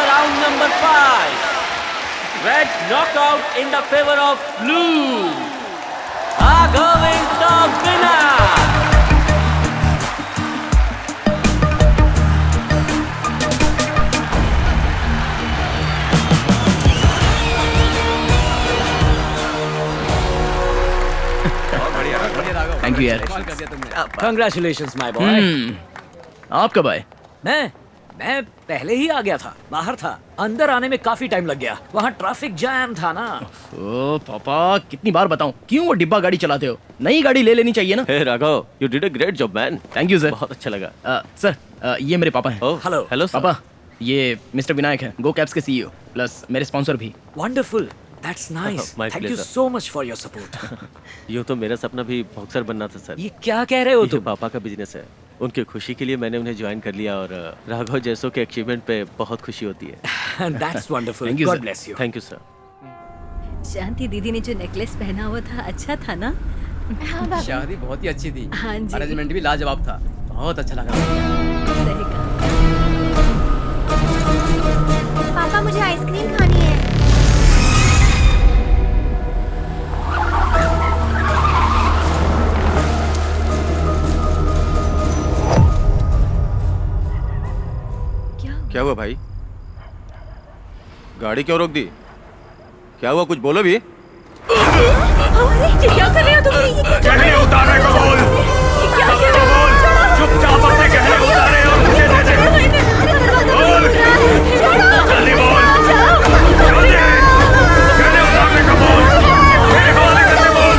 round number 5. Red knockout in the favor of blue. Raghav is the winner. Thank you यार। Congratulations, my boy. आप कब आए? मैं पहले ही आ गया था, बाहर था। अंदर आने में काफी टाइम लग गया, वहाँ ट्रैफिक जैम था ना। ओ पापा, कितनी बार बताऊं, क्यों वो डिब्बा गाड़ी चलाते हो? नई गाड़ी ले लेनी चाहिए ना। Hey Raghav, you did a great job, man. Thank you sir. बहुत अच्छा लगा। सर, ये मेरे पापा हैं। Oh, Hello. hello sir. पापा, ये मिस्टर विनायक हैं, गो कैब्स के सीईओ, प्लस मेरे स्पॉन्सर भी। Wonderful. That's nice. My Thank you pleasure. so much for your support. यूँ तो मेरा सपना भी बॉक्सर बनना था सर। ये क्या कह रहे हो ये तुम? पापा का बिजनेस है। उनकी खुशी के लिए मैंने उन्हें ज्वाइन कर लिया और राघव जैसों के अचीवमेंट पे बहुत खुशी होती है। That's wonderful. Thank you, God sir. bless you. Thank you sir. Shanti दीदी ने जो नेकलेस पहना हुआ था अच्छा था ना? शादी बहुत ही अच्छी थी। हाँ जी। अरेंजमेंट भी लाजवाब था, बहुत अच्छा लगा। सही कहा। पापा मुझे आइसक्रीम खानी है। क्या हुआ भाई? गाड़ी क्यों रोक दी? क्या हुआ, कुछ बोलो भी। ये क्या कर रहे हो तुम? गहने उतारने को बोल। ये क्या कर रहे हो? चुपचाप अपने गहने उतारे और मुझे दे दे। बोल, जल्दी बोल। जल्दी, गहने उतारने को बोल। मेरे हवाले करके बोल।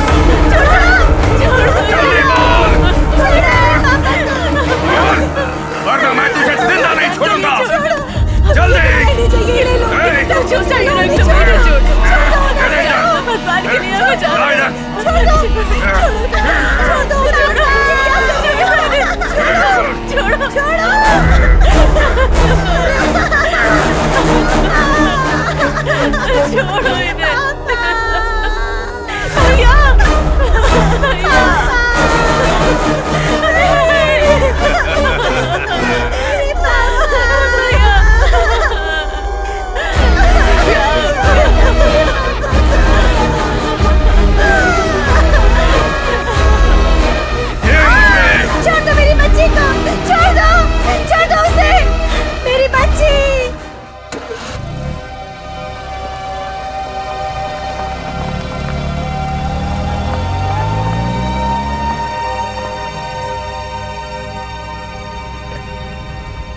जल्दी बोल। बोल, वरना मैं तुझे जिंदा नहीं छोड़ूंगा। जल्दी। छोड़ो इन्हें। भैया, छोड़ दो मेरी बच्ची को, छोड़ दो उसे, मेरी बच्ची।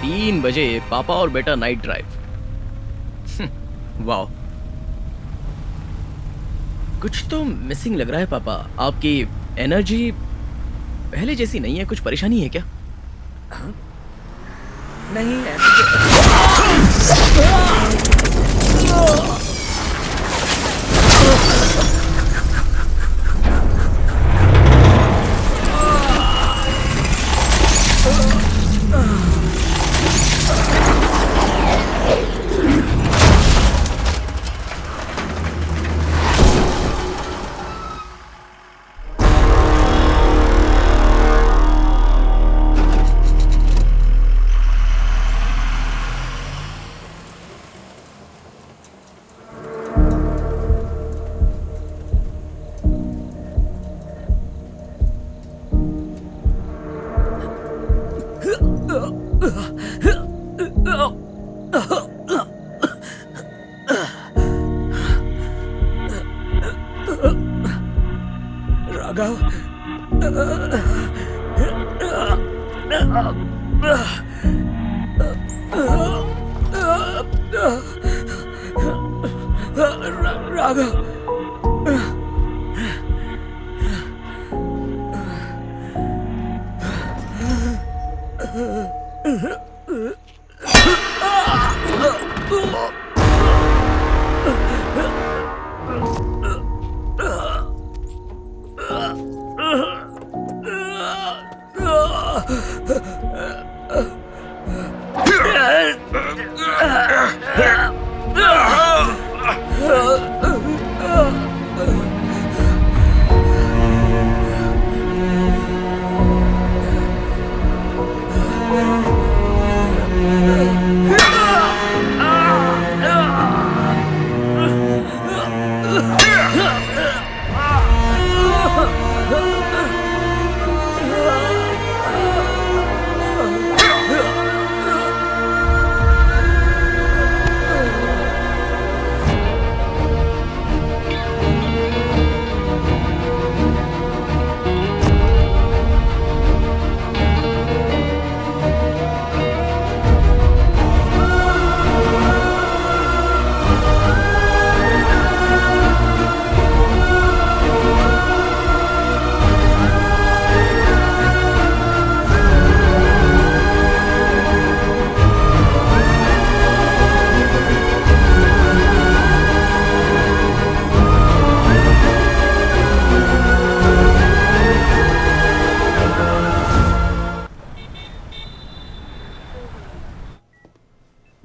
3 बजे पापा और बेटा नाइट ड्राइव। वाह, कुछ तो मिसिंग लग रहा है पापा। आपकी एनर्जी पहले जैसी नहीं है, कुछ परेशानी है क्या? नहीं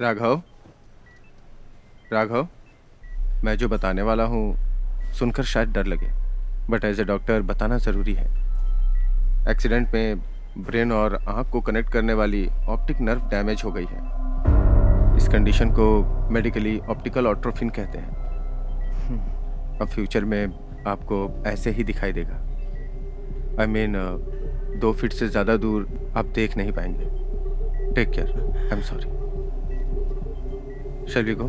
राघव, राघव, मैं जो बताने वाला हूँ सुनकर शायद डर लगे, बट एज ए डॉक्टर बताना ज़रूरी है। एक्सीडेंट में ब्रेन और आँख को कनेक्ट करने वाली ऑप्टिक नर्व डैमेज हो गई है। इस कंडीशन को मेडिकली ऑप्टिकल एट्रोफी कहते हैं। अब फ्यूचर में आपको ऐसे ही दिखाई देगा। आई मीन 2 फीट से ज़्यादा दूर आप देख नहीं पाएंगे। Take care. I am sorry. Shall we go?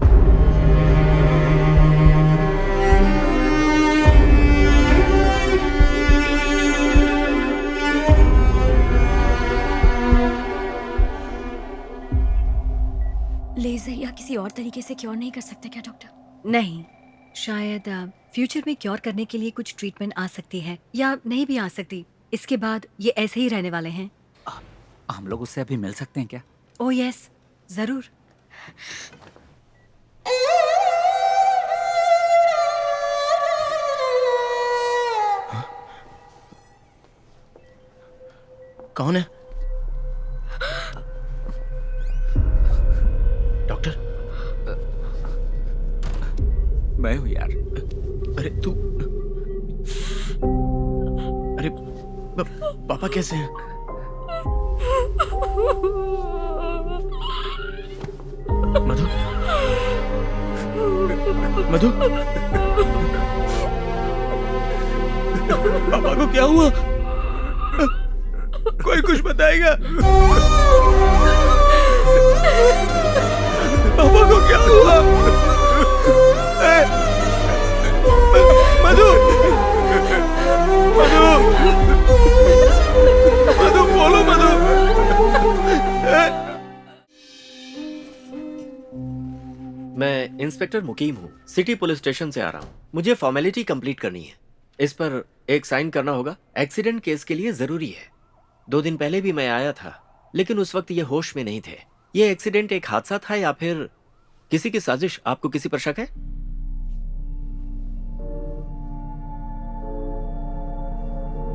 लेजर या किसी और तरीके से क्योर नहीं कर सकते क्या डॉक्टर? नहीं, शायद फ्यूचर में क्योर करने के लिए कुछ ट्रीटमेंट आ सकती है या नहीं भी आ सकती। इसके बाद ये ऐसे ही रहने वाले हैं। हम लोग उससे अभी मिल सकते हैं क्या? ओह यस, जरूर। कौन है? डॉक्टर? मैं हूँ यार। अरे तू, अरे पापा कैसे हैं? मधु, मधु, पापा को क्या हुआ? कोई कुछ बताएगा? पापा को क्या हुआ? मधु, मधु, मधु, बोलो मधु। मैं इंस्पेक्टर मुकीम हूँ, सिटी पुलिस स्टेशन से आ रहा हूँ। मुझे फॉर्मेलिटी कंप्लीट करनी है। इस पर एक साइन करना होगा। एक्सीडेंट केस के लिए जरूरी है। 2 दिन पहले भी मैं आया था, लेकिन उस वक्त ये होश में नहीं थे। ये एक्सीडेंट एक हादसा था या फिर किसी की साजिश? आपको किसी पर शक है?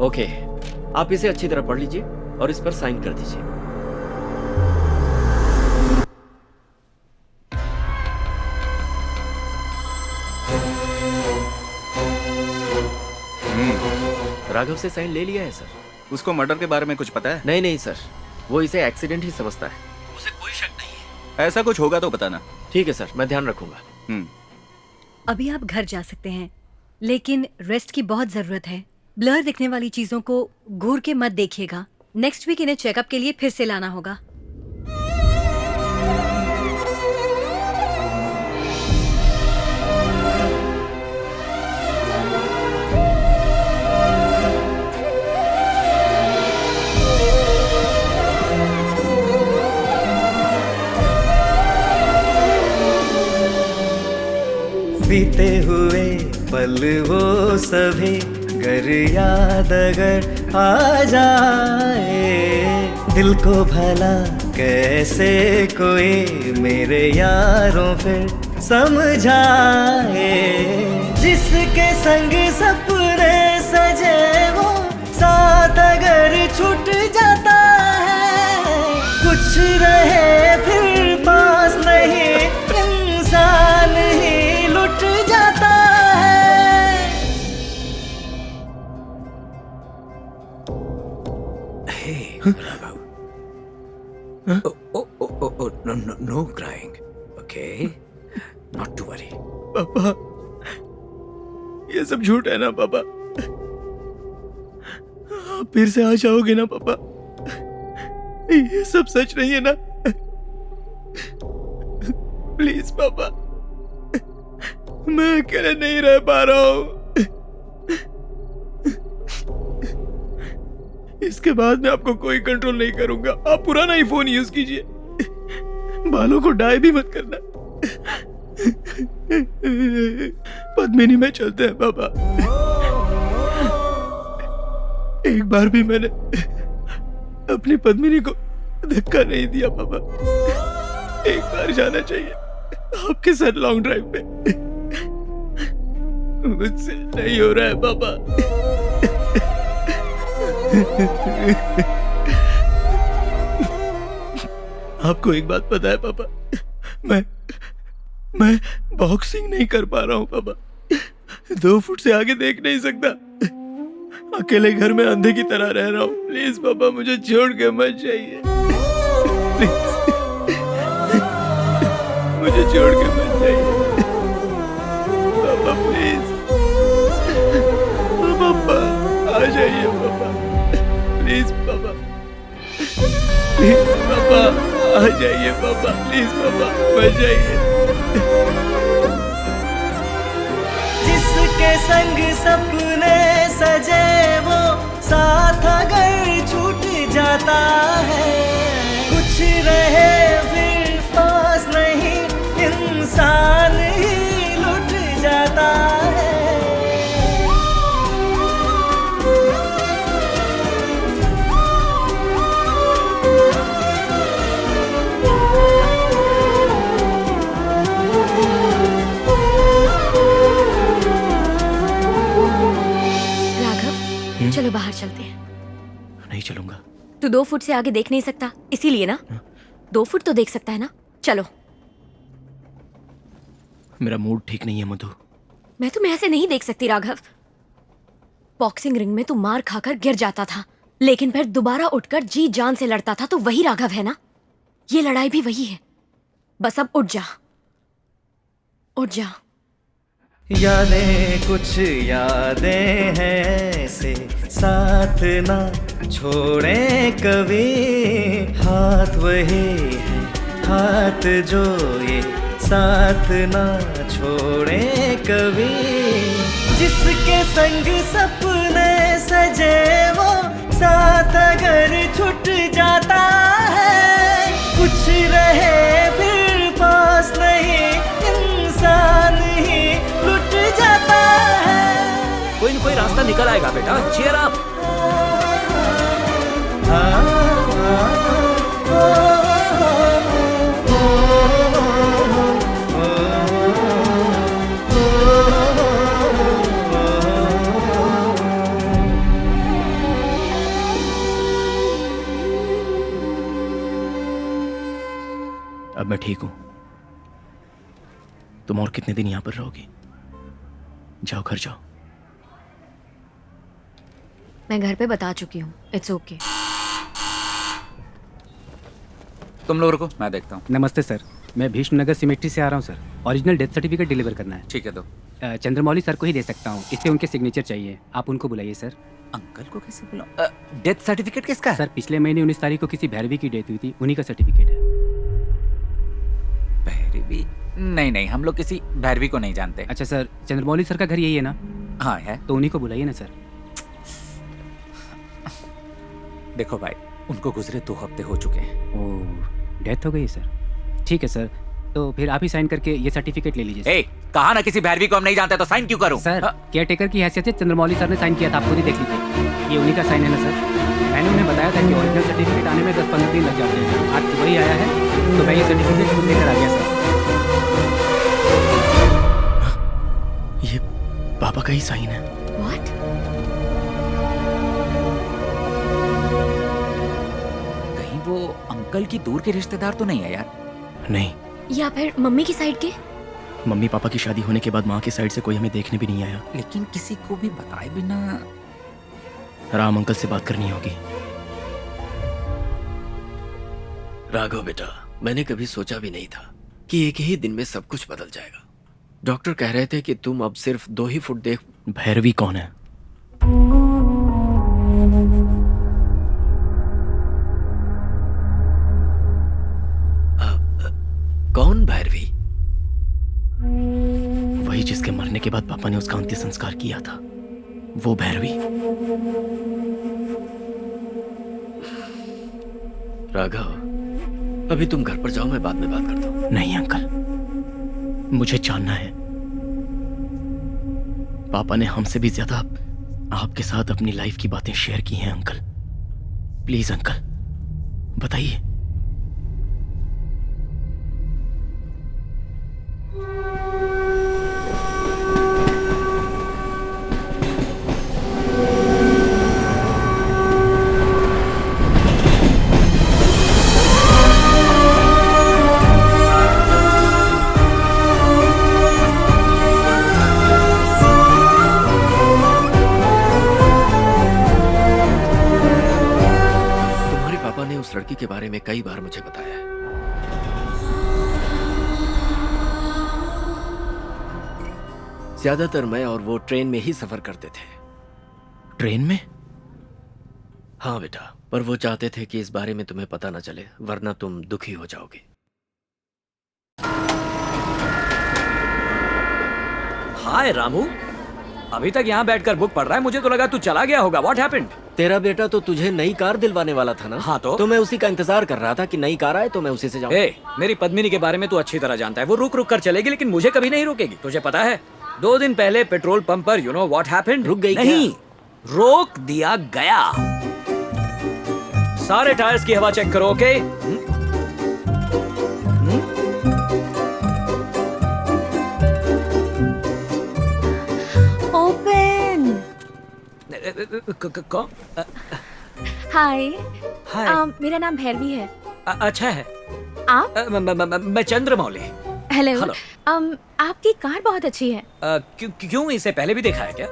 ओके, आप इसे अच्छी तरह पढ़ लीजिए और इस पर साइन कर दीजिए। राघव से साइन ले लिया है सर। उसको मर्डर के बारे में कुछ पता है? नहीं नहीं सर, वो इसे एक्सीडेंट ही समझता है। उसे कोई शक नहीं है। ऐसा कुछ होगा तो बताना। ठीक है सर, मैं ध्यान रखूंगा। अभी आप घर जा सकते हैं, लेकिन रेस्ट की बहुत जरूरत है। ब्लर दिखने वाली चीजों को घूर के मत देखिएगा। नेक्स्ट वीक इन्हें चेकअप के लिए फिर से लाना होगा। बीते हुए पल वो सभी गर याद अगर आ जाए, दिल को भला कैसे कोई मेरे यारों फिर समझाए। जिसके संग सपने सजे वो साथ अगर छूट जाता है, कुछ रहे फिर पास नहीं, इंसान ही लुट जाता है। No crying, okay? Not to worry. पापा, ये सब झूठ है ना पापा? आप फिर से आ जाओगे ना पापा? ये सब सच नहीं है ना? प्लीज पापा, मैं अकेले नहीं रह पा रहा हूँ। इसके बाद मैं आपको कोई कंट्रोल नहीं करूंगा। आप पुराना ही फोन यूज कीजिए, बालों को डाई भी मत करना। पद्मिनी में चलते हैं पापा। एक बार भी मैंने अपनी पद्मिनी को धक्का नहीं दिया पापा। एक बार जाना चाहिए आपके साथ लॉन्ग ड्राइव पे। मुझसे नहीं हो रहा है पापा। आपको एक बात पता है पापा, मैं बॉक्सिंग नहीं कर पा रहा हूँ पापा। 2 फुट से आगे देख नहीं सकता। अकेले घर में अंधे की तरह रह रहा हूँ। प्लीज पापा मुझे छोड़ के मत जाइए। प्लीज मुझे छोड़ के मत जाइए पापा। प्लीज पापा आ जाइए पापा। प्लीज पापा, प्लीज पापा आ जाइए पापा। प्लीज पापा मत जाइए। जिसके संग सपने सजे वो साथ अगर छूट जाता है, कुछ रहे फिर पास नहीं, इंसान ही लुट जाता है। चलो बाहर चलते हैं। नहीं चलूंगा। तू 2 फुट से आगे देख नहीं सकता, इसीलिए ना। 2 फुट तो देख सकता है ना। चलो। मेरा मूड ठीक नहीं है मधु। मैं तुम्हें ऐसे नहीं देख सकती राघव। बॉक्सिंग रिंग में तू मार खाकर गिर जाता था, लेकिन फिर दोबारा उठकर जी जान से लड़ता था, तो वही राघव है ना। ये लड़ाई भी वही है। बस अब उठ जा, उठ जा। यादें कुछ यादें हैं ऐसे, साथ ना छोड़े कभी। हाथ वही है हाथ जो ये साथ ना छोड़े कभी। जिसके संग सपने सजे वो साथ अगर छूट जाता है, कुछ रहे फिर पास नहीं, इंसान ही लुट जाता है। कोई न कोई रास्ता निकल आएगा बेटा, चीयर अप। अब मैं ठीक हूं। तुम और कितने दिन यहां पर रहोगी? जाओ घर जाओ। मैं घर पे बता चुकी हूँ, इट्स ओके। तुम लोग रुको, मैं देखता हूँ। नमस्ते सर, मैं भीष्मनगर सिमेट्री से आ रहा हूँ sir. Original death certificate deliver करना है। ठीक है, दो। चंद्रमौली सर को ही दे सकता हूँ, इससे उनके सिग्नेचर चाहिए। आप उनको बुलाइए सर। अंकल को कैसे बुलाऊं? डेथ सर्टिफिकेट किसका है? सर पिछले महीने 19 तारीख को किसी भैरवी की डेथ हुई थी, उन्हीं का सर्टिफिकेट है। भैरवी? नहीं, हम लोग किसी भैरवी को नहीं जानते। अच्छा सर, चंद्रमौली सर का घर यही है ना? हाँ है। तो उन्हीं को बुलाइए ना सर। देखो भाई, उनको गुजरे 2 हफ्ते हो चुके हैं। ओह, डेथ हो गई सर। ठीक है सर, तो फिर आप ही साइन करके ये सर्टिफिकेट ले लीजिए। कहा ना किसी भैरवी को हम नहीं जानते, तो साइन क्यों करूं? सर केयर टेकर की हैसियत से चंद्रमौली सर ने साइन किया था, आप खुद ही देख लीजिए। ये उन्हीं का साइन है ना सर? मैंने उन्हें बताया था कि ओरिजिनल सर्टिफिकेट आने में 10-15 दिन लग जाते हैं। आज सुबह ही आया है, तो मैं ये सर्टिफिकेट खुद लेकर आ गया सर। ये पापा का ही साइन है। What? कहीं वो अंकल की दूर के रिश्तेदार तो नहीं है यार? नहीं। या फिर मम्मी की साइड के? मम्मी पापा की शादी होने के बाद माँ की साइड से कोई हमें देखने भी नहीं आया। लेकिन किसी को भी बताए बिना राम अंकल से बात करनी होगी। राघव बेटा, मैंने कभी सोचा भी नहीं था कि एक ही दिन में सब कुछ बदल जाएगा। डॉक्टर कह रहे थे कि तुम अब सिर्फ 2 ही फुट देख। भैरवी कौन है? कौन भैरवी? वही जिसके मरने के बाद पापा ने उसका अंतिम संस्कार किया था, वो भैरवी। राघव, अभी तुम घर पर जाओ, मैं बाद में बात करता हूँ। नहीं अंकल, मुझे जानना है। पापा ने हमसे भी ज्यादा आपके साथ अपनी लाइफ की बातें शेयर की हैं अंकल। प्लीज अंकल बताइए। बारे में कई बार मुझे बताया है। ज्यादातर मैं और वो ट्रेन में ही सफर करते थे। ट्रेन में? हाँ बेटा, पर वो चाहते थे कि इस बारे में तुम्हें पता न चले, वरना तुम दुखी हो जाओगे। हाय रामू, अभी तक यहाँ बैठकर बुक पढ़ रहा है। मुझे तो लगा तू चला गया होगा। What happened? तेरा बेटा तो तुझे नई कार दिलवाने वाला था ना? हाँ तो मैं उसी का इंतजार कर रहा था कि नई कार आए तो मैं उसी से जाऊँ। मेरी पद्मिनी के बारे में तू अच्छी तरह जानता है। वो रुक रुक कर चलेगी, लेकिन मुझे कभी नहीं रुकेगी। तुझे पता है 2 दिन पहले पेट्रोल पंप पर यू नो व्हाट हैपेंड? रुक गई? नहीं, रोक दिया गया। सारे टायर्स की हवा चेक करो, ओके? ओपन। कौन? हाय। हाय। मेरा नाम भैरवी है। अच्छा है। आप? मैं चंद्रमौली। हेलो। आपकी कार बहुत अच्छी है। क्यों इसे पहले भी देखा है क्या?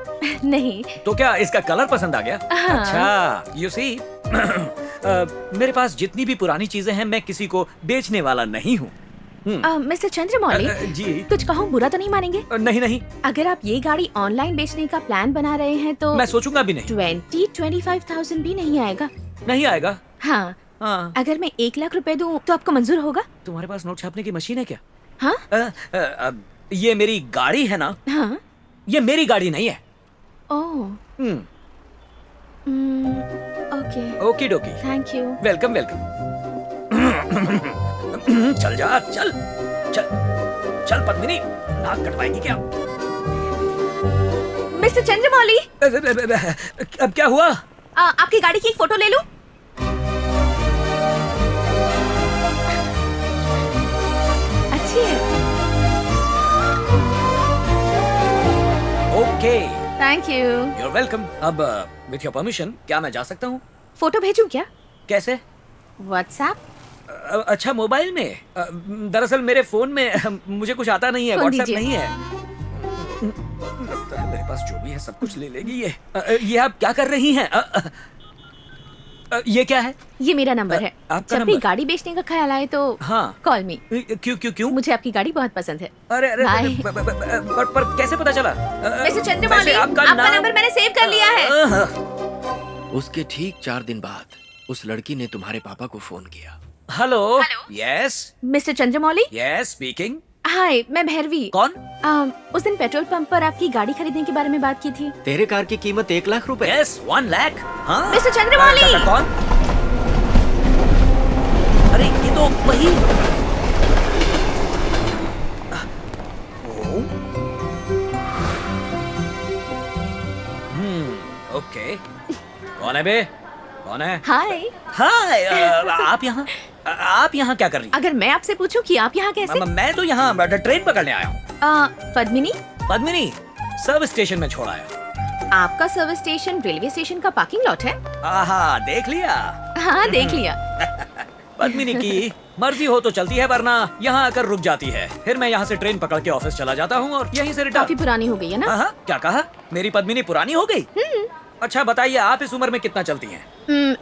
नहीं। तो क्या इसका कलर पसंद आ गया? हाँ। अच्छा, यू सी मेरे पास जितनी भी पुरानी चीजें हैं, मैं किसी को बेचने वाला नहीं हूँ। मिस्टर चंद्रमौली, जी कुछ कहूँ बुरा तो नहीं मानेंगे? नहीं नहीं। अगर आप ये गाड़ी ऑनलाइन बेचने का प्लान बना रहे हैं तो मैं सोचूंगा भी नहीं। 25,000 भी नहीं आएगा। नहीं आएगा? हाँ। हाँ। अगर मैं 1 लाख रुपए दूं तो आपको मंजूर होगा? तुम्हारे पास नोट छापने की मशीन है क्या? हाँ। ये मेरी गाड़ी है ना? हाँ। ये मेरी गाड़ी नहीं है। Oh. Okay. Okey dokey. Thank you. Welcome welcome. चल जा, चल चल चल पद्मिनी, नाक कटवाएगी क्या? मिस्टर चंद्रमौली, अब क्या हुआ? आपकी गाड़ी की एक फोटो ले लूं? अच्छी है। Okay. Thank you. You're welcome. अब with your permission, क्या मैं जा सकता हूँ? फोटो भेजूं क्या? कैसे? व्हाट्सएप? अच्छा, मोबाइल में? दरअसल मेरे फोन में मुझे कुछ आता नहीं है, फोन व्हाट्सएप दीजिए। नहीं है। लगता है मेरे पास जो भी है सब कुछ ले लेगी ये। ये आप क्या कर रही हैं? ये क्या है? ये मेरा नंबर है। आपका जब भी नंबर? गाड़ी बेचने का ख्याल आए तो हाँ। कॉल मी। क्यों क्यों क्यों? मुझे आपकी गाड़ी बहुत पसंद है। अरे अरे, बाय। पर कैसे पता चला? मिस्टर चंद्रमौली, वैसे आपका नंबर मैंने सेव कर लिया है। उसके ठीक 4 दिन बाद उस लड़की ने तुम्हारे पापा को फोन किया। Hello. Yes. Mister Chandramouli. Yes, speaking. Hi, मैं भैरवी। कौन? उस दिन पेट्रोल पंप पर आपकी गाड़ी खरीदने के बारे में बात की थी। तेरे कार की कीमत 1 लाख रुपए। यस, 1 लाख। हाँ? मिस्टर चंद्रमौली। कौन? अरे ये तो वही। ओके। कौन है बे? कौन है? हाय। हाय। आप यहाँ क्या कर रही हैं? अगर मैं आपसे पूछूं कि आप यहाँ कैसे? मैं तो यहाँ ट्रेन पकड़ने आया हूँ। पद्मिनी? पद्मिनी सर्विस स्टेशन में छोड़ा है। आपका सर्विस स्टेशन रेलवे स्टेशन का पार्किंग लॉट है? आहा, देख लिया? हाँ, देख लिया। पद्मिनी की मर्जी हो तो चलती है, वरना यहाँ आकर रुक जाती है। फिर मैं यहाँ से ट्रेन पकड़ के ऑफिस चला जाता हूँ और यहीं से रिटर्न। काफी पुरानी हो गई है ना? क्या कहा? मेरी पद्मिनी पुरानी हो गई? अच्छा बताइए, आप इस उम्र में कितना चलती हैं?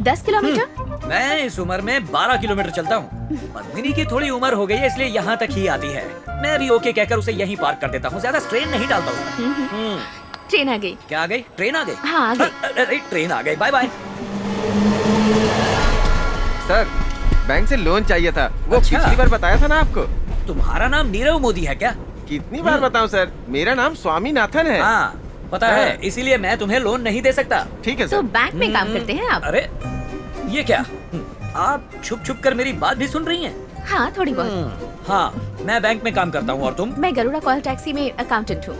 10 किलोमीटर। मैं इस उम्र में 12 किलोमीटर चलता हूँ। पद्मिनी की थोड़ी उम्र हो गई है, इसलिए यहाँ तक ही आती है। मैं भी ओके कहकर उसे यहीं पार्क कर देता हूँ, ज्यादा स्ट्रेन नहीं डालता उसमें। ट्रेन आ गई। क्या आ गई? ट्रेन आ गई? हाँ, आ गई। अरे ट्रेन आ गई। Bye bye. सर, बैंक से लोन चाहिए था। वो अच्छा। पिछली बार बताया था ना आपको। तुम्हारा नाम नीरव मोदी है क्या? कितनी बार बताऊं सर, मेरा नाम स्वामीनाथन है। हाँ, पता है, इसीलिए मैं तुम्हें लोन नहीं दे सकता। ठीक है तो सर। बैंक में काम करते हैं आप? अरे ये क्या? आप छुप छुप कर मेरी बात भी सुन रही हैं? हाँ, थोड़ी बहुत। हाँ, मैं बैंक में काम करता हूँ। और तुम? मैं गरुड़ा कॉल टैक्सी में अकाउंटेंट हूँ।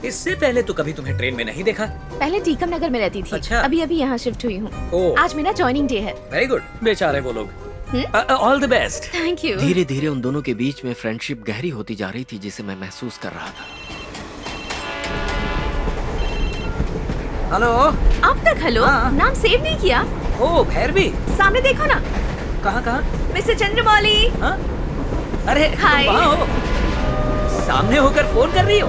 इससे पहले तो कभी तुम्हें ट्रेन में नहीं देखा। पहले टीकम नगर में रहती थी। अच्छा। अभी अभी यहाँ शिफ्ट हुई हूँ। ओह। आज मेरा ज्वाइनिंग डे है। Very good. बेचारे वो लोग। All the best. Thank you. धीरे धीरे उन दोनों के बीच में फ्रेंडशिप गहरी होती जा रही थी, जिसे मैं महसूस कर रहा था। हेलो। अब तक हेलो? नाम सेव नहीं किया? ओ भैरवी। सामने देखो ना। कहाँ कहाँ? मिस्टर चंद्रमौली। अरे हाय। तुम वहाँ हो? सामने होकर फोन कर रही हो?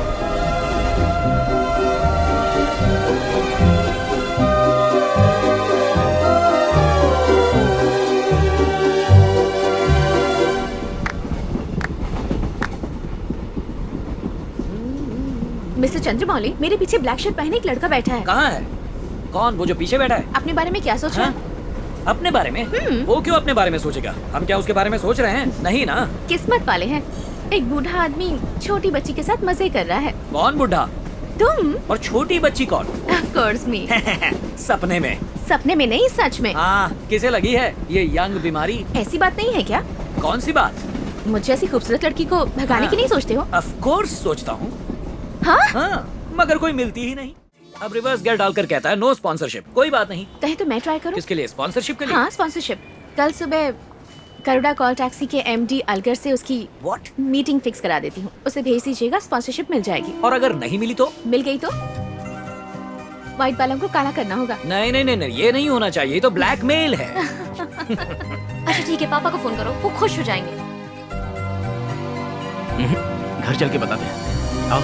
मिस्टर चंद्रमौली, मेरे पीछे ब्लैक शर्ट पहने एक लड़का बैठा है। कहाँ है? कौन? वो जो पीछे बैठा है? अपने बारे में क्या सोच रहा है? अपने बारे में? वो क्यों अपने बारे में सोचेगा? हम क्या उसके बारे में सोच रहे हैं? नहीं ना। किस्मत वाले हैं। एक बूढ़ा आदमी छोटी बच्ची के साथ मजे कर रहा है। कौन बूढ़ा? तुम। और छोटी बच्ची कौन? Of course me। सपने में। सपने में नहीं, सच में। हाँ, किसे लगी है ये यंग बीमारी? ऐसी बात नहीं है क्या? कौन सी बात? मुझे ऐसी खूबसूरत लड़की को भगाने की नहीं सोचते हो? ऑफ कोर्स सोचता हूँ। हाँ? मगर कोई मिलती ही नहीं। अब रिवर्स गियर डालकर कहता है नो स्पॉन्सरशिप। कोई बात नहीं। कहे तो मैं ट्राई करूँ? किसके लिए? स्पॉन्सरशिप के लिए? हाँ, स्पॉन्सरशिप। कल सुबह करुड़ा कॉल टैक्सी के MD अलगर से उसकी मीटिंग फिक्स करा देती हूँ। उसे भेज दीजिएगा, स्पॉन्सरशिप मिल जाएगी। और अगर नहीं मिली तो? मिल गई तो व्हाइट बालों को काला करना होगा। नहीं नहीं नहीं, ये नहीं होना चाहिए, ये तो ब्लैकमेल है। अच्छा ठीक है, पापा को फोन करो, वो खुश हो जाएंगे। घर चल के बताते हैं। आओ।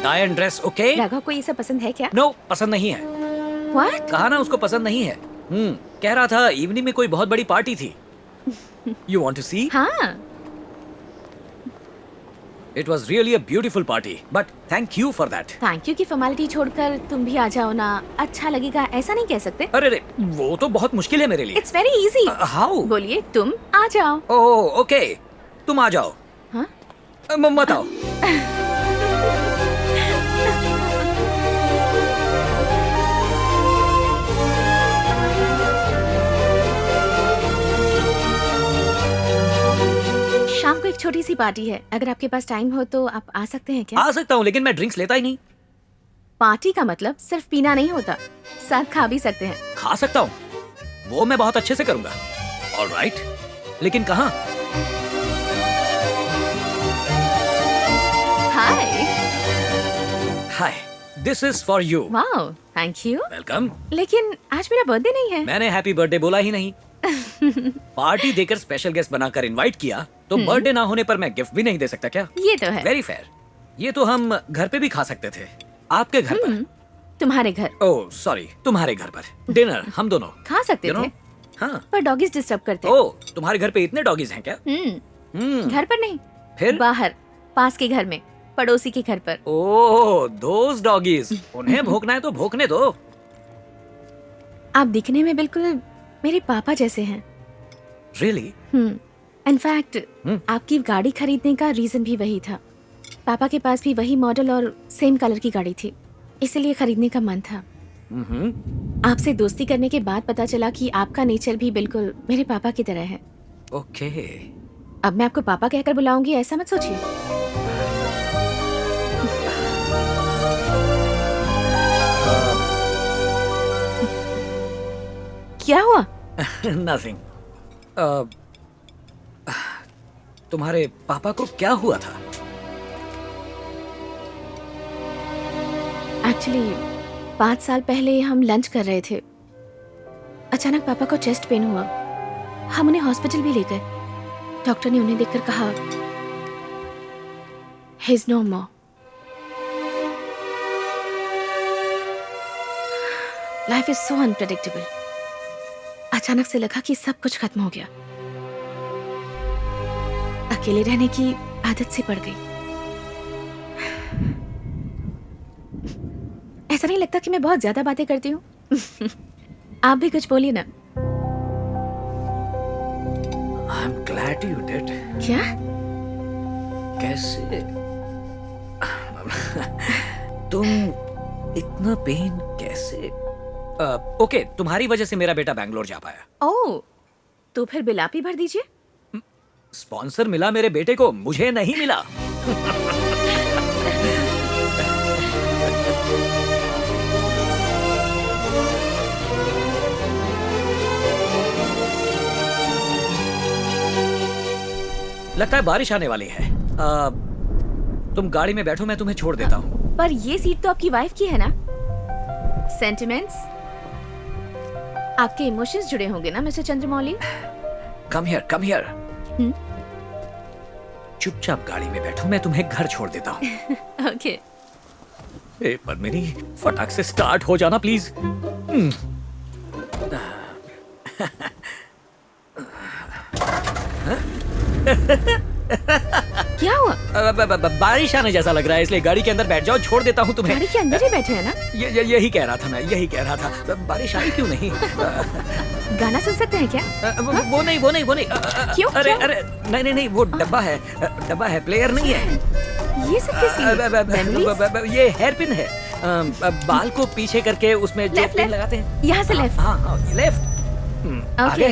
Tie and dress okay? Raghav को ये सब पसंद है क्या? नो, पसंद नहीं है। What? कहा ना उसको पसंद नहीं है। कह रहा था इवनिंग में कोई बहुत बड़ी पार्टी थी। You want to see? हाँ। It was really a beautiful party, but thank you for that. Thank you की फॉर्मेलिटी छोड़कर तुम भी आ जाओ ना, अच्छा लगेगा, ऐसा नहीं कह सकते? अरे वो तो बहुत मुश्किल है मेरे लिए। It's very easy। How? बोलिए, तुम आ जाओ। ओह ओके, तुम आ जाओ। हाँ? मत आओ। शाम को एक छोटी सी पार्टी है, अगर आपके पास टाइम हो तो आप आ सकते हैं क्या? आ सकता हूँ, लेकिन मैं ड्रिंक्स लेता ही नहीं। पार्टी का मतलब सिर्फ पीना नहीं होता, साथ खा भी सकते हैं। खा सकता हूँ, वो मैं बहुत अच्छे से करूंगा। ऑलराइट, लेकिन कहाँ? Hi. Hi, this is for you. Wow, thank you. Welcome. लेकिन आज मेरा बर्थडे नहीं है। मैंने हैप्पी बर्थडे बोला ही नहीं। पार्टी देकर स्पेशल गेस्ट बनाकर इनवाइट किया, तो बर्थडे ना होने पर मैं गिफ्ट भी नहीं दे सकता क्या? ये तो है। Very fair. ये तो हम घर पे भी खा सकते थे, आपके घर पर। तुम्हारे घर? ओह सॉरी, तुम्हारे घर पर डिनर हम दोनों खा सकते थे। हाँ, पर डॉगीज डिस्टर्ब करते। ओह, तुम्हारे घर पे इतने डॉगीज हैं क्या? घर पर नहीं, फिर बाहर, पास के घर में, पड़ोसी के घर पर। ओह, दोस डॉगीज। उन्हें भौंकना है तो भौंकने दो। आप दिखने में बिल्कुल मेरे पापा जैसे हैं। रियली? इनफैक्ट आपकी गाड़ी खरीदने का रीजन भी वही था। पापा के पास भी वही मॉडल और सेम कलर की गाड़ी थी, इसलिए खरीदने का मन था। आपसे दोस्ती करने के बाद पता चला कि आपका नेचर भी बिल्कुल मेरे पापा की तरह है। ओके। अब मैं आपको पापा कहकर बुलाऊंगी, ऐसा मत सोचिए। क्या हुआ? नथिंग। तुम्हारे पापा को क्या हुआ था? एक्चुअली 5 साल पहले हम लंच कर रहे थे, अचानक पापा को चेस्ट पेन हुआ। हम उन्हें हॉस्पिटल भी ले गए। डॉक्टर ने उन्हें देखकर कहा, "He is no more." Life is so unpredictable. अचानक से लगा कि सब कुछ खत्म हो गया। अकेले रहने की आदत सी पड़ गई। ऐसा नहीं लगता कि मैं बहुत ज्यादा बातें करती हूँ? आप भी कुछ बोलिए ना। I am glad you did. क्या? कैसे? तुम इतना पेन कैसे? ओके, तुम्हारी वजह से मेरा बेटा बैंगलोर जा पाया। ओह, तो फिर बिल आप ही भर दीजिए। स्पॉन्सर मिला मेरे बेटे को, मुझे नहीं मिला। लगता है बारिश आने वाली है। तुम गाड़ी में बैठो, मैं तुम्हें छोड़ देता हूँ। पर ये सीट तो आपकी वाइफ की है ना? सेंटिमेंट्स, आपके इमोशंस जुड़े होंगे ना mister Chandramouli? Come here, come here. चुपचाप गाड़ी में बैठो, मैं तुम्हें घर छोड़ देता हूँ। ओके। पद्मिनी, फटाक से स्टार्ट हो जाना प्लीज। क्या हुआ? बारिश आने जैसा लग रहा है, इसलिए गाड़ी के अंदर बैठ जाओ, छोड़ देता हूँ तुम्हें। गाड़ी के अंदर ही बैठे हैं ना? यही कह रहा था मैं, यही कह रहा था। बारिश आई क्यों नहीं? गाना सुन सकते हैं क्या? वो नहीं। क्यों? अरे नहीं, वो डब्बा है, प्लेयर नहीं है। ये सब किसकी? ये हेयर पिन है। बाल को पीछे करके उसमें जो पिन लगाते हैं। यहाँ से लेफ्ट। हाँ, left. Okay,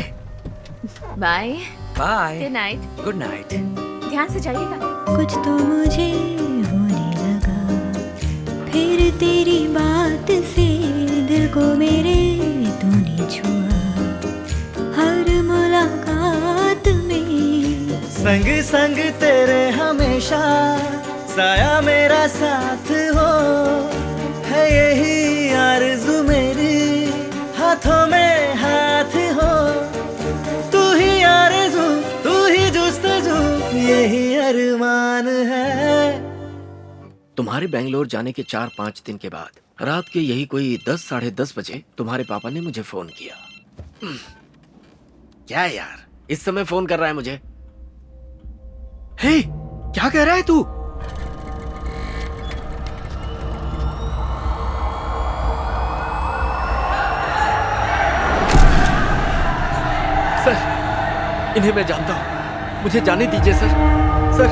bye bye, good night. Good night. ध्यान से जाइएगा। कुछ तो मुझे होने लगा, फिर तेरी बात से दिल को मेरे तूने छुआ, हर मुलाकात में संग संग तेरे हमेशा, साया मेरा साथ हो, है यही आरज़ू मेरी, हाथों में हाथ हो, तू ही आरज़ू, तू ही जुस्तजू, यही अरमान है। तुम्हारे बेंगलोर जाने के 4-5 दिन के बाद रात के यही कोई 10 साढ़े 10 बजे तुम्हारे पापा ने मुझे फोन किया। क्या यार, इस समय फोन कर रहा है मुझे? हे, क्या कह रहा है तू? सर, इन्हें मैं जानता हूं, मुझे जाने दीजिए सर। सर,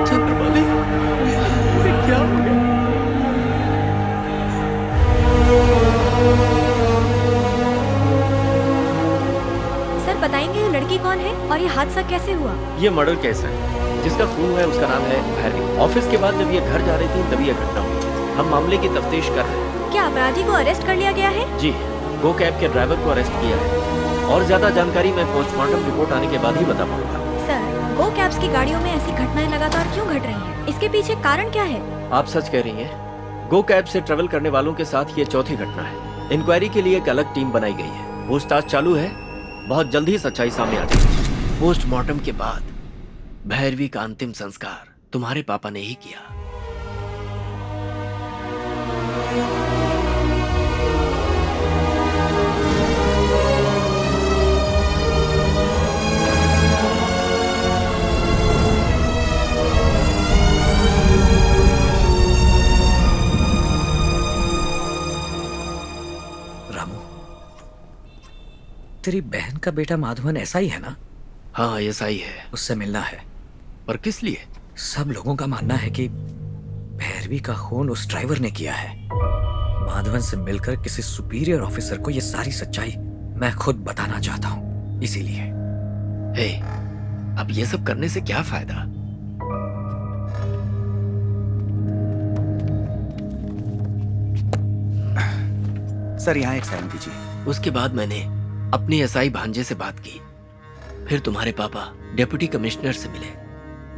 चंद्रमाली, ये क्या हो गया? सर बताएंगे ये लड़की कौन है और ये हादसा कैसे हुआ? ये मर्डर केस है। जिसका खून हुआ है उसका नाम है भैरवी। ऑफिस के बाद जब ये घर जा रही थी तभी यह घटना हुई। हम मामले की तफ्तीश कर रहे हैं। क्या अपराधी को अरेस्ट कर लिया गया है? जी, गो कैब के ड्राइवर को अरेस्ट किया है। और ज्यादा जानकारी मैं पोस्टमार्टम रिपोर्ट आने के बाद ही बता पाऊंगा। सर, गो कैब्स की गाड़ियों में ऐसी घटनाएं लगातार क्यों घट रही हैं? इसके पीछे कारण क्या है? आप सच कह रही हैं। गो कैब से ट्रेवल करने वालों के साथ ये चौथी घटना है। इंक्वायरी के लिए एक अलग टीम बनाई गई है। पूछताछ चालू है, बहुत जल्द ही सच्चाई सामने आ जाएगी। पोस्टमार्टम के बाद भैरवी का अंतिम संस्कार तुम्हारे पापा ने ही किया। तेरी बहन का बेटा माधवन ऐसा ही है ना? हाँ, ऐसा ही है। उससे मिलना है। पर किस लिए? सब लोगों का मानना है कि भैरवी का खून उस ड्राइवर ने किया है। माधवन से मिलकर किसी सुपीरियर ऑफिसर को ये सारी सच्चाई मैं खुद बताना चाहता हूँ, इसीलिए। हे, अब ये सब करने से क्या फायदा? सर, यहाँ एक साइन कीजिए। उसके बाद मैंने अपनी एसआई भांजे से बात की। फिर तुम्हारे पापा डिप्टी कमिश्नर से मिले।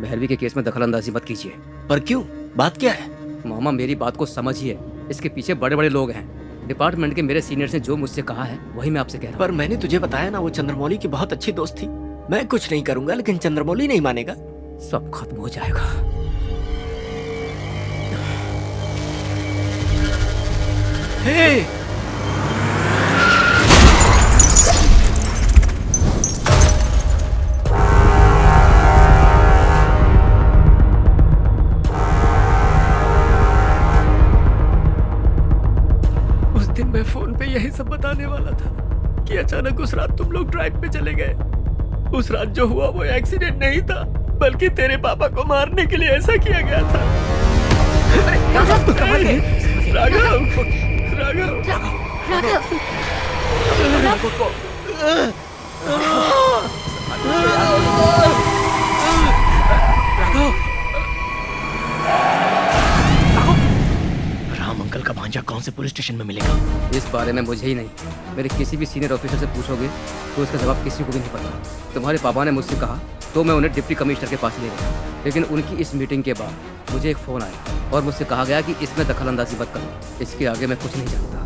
भैरवी के केस में दखलंदाजी मत कीजिए। पर क्यों? बात क्या है? मामा, मेरी बात को समझिए। इसके पीछे बड़े बड़े लोग हैं। डिपार्टमेंट के मेरे सीनियर्स ने जो मुझसे कहा है वही मैं आपसे कह रहा हूँ। पर मैंने तुझे बताया ना, वो चंद्रमौली की बहुत अच्छी दोस्त थी। मैं कुछ नहीं करूंगा, लेकिन चंद्रमौली नहीं मानेगा। सब खत्म हो जाएगा। हे! मैं फोन पे यही सब बताने वाला था कि अचानक उस रात तुम लोग ड्राइव पे चले गए। उस रात जो हुआ वो एक्सीडेंट नहीं था, बल्कि तेरे पापा को मारने के लिए ऐसा किया गया था। राम अंकल का भांजा कौन से पुलिस स्टेशन में मिलेगा? इस बारे में मुझे ही नहीं, मेरे किसी भी सीनियर ऑफिसर से पूछोगे तो उसका जवाब किसी को भी नहीं पता। तुम्हारे पापा ने मुझसे कहा तो मैं उन्हें डिप्टी कमिश्नर के पास ले गया, लेकिन उनकी इस मीटिंग के बाद मुझे एक फ़ोन आया और मुझसे कहा गया कि इसमें दखलंदाजी मत करो। इसके आगे मैं कुछ नहीं जानता।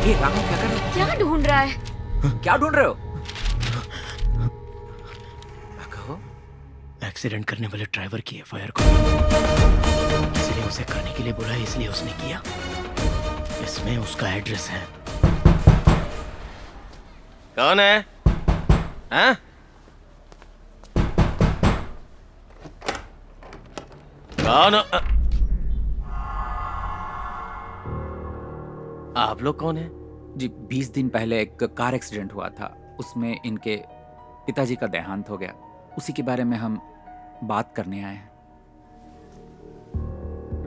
ये राघव क्या कर रहे हो? क्या ढूंढ रहा है? क्या ढूंढ रहे हो? एक्सीडेंट करने वाले ड्राइवर की एफआईआर को किसी ने उसे करने के लिए बुलाया, इसलिए उसने किया। इसमें उसका एड्रेस है। कौन है? हाँ? कौन? आप लोग कौन है? जी 20 दिन पहले एक कार एक्सीडेंट हुआ था, उसमें इनके पिताजी का देहांत हो गया। उसी के बारे में हम बात करने आए हैं।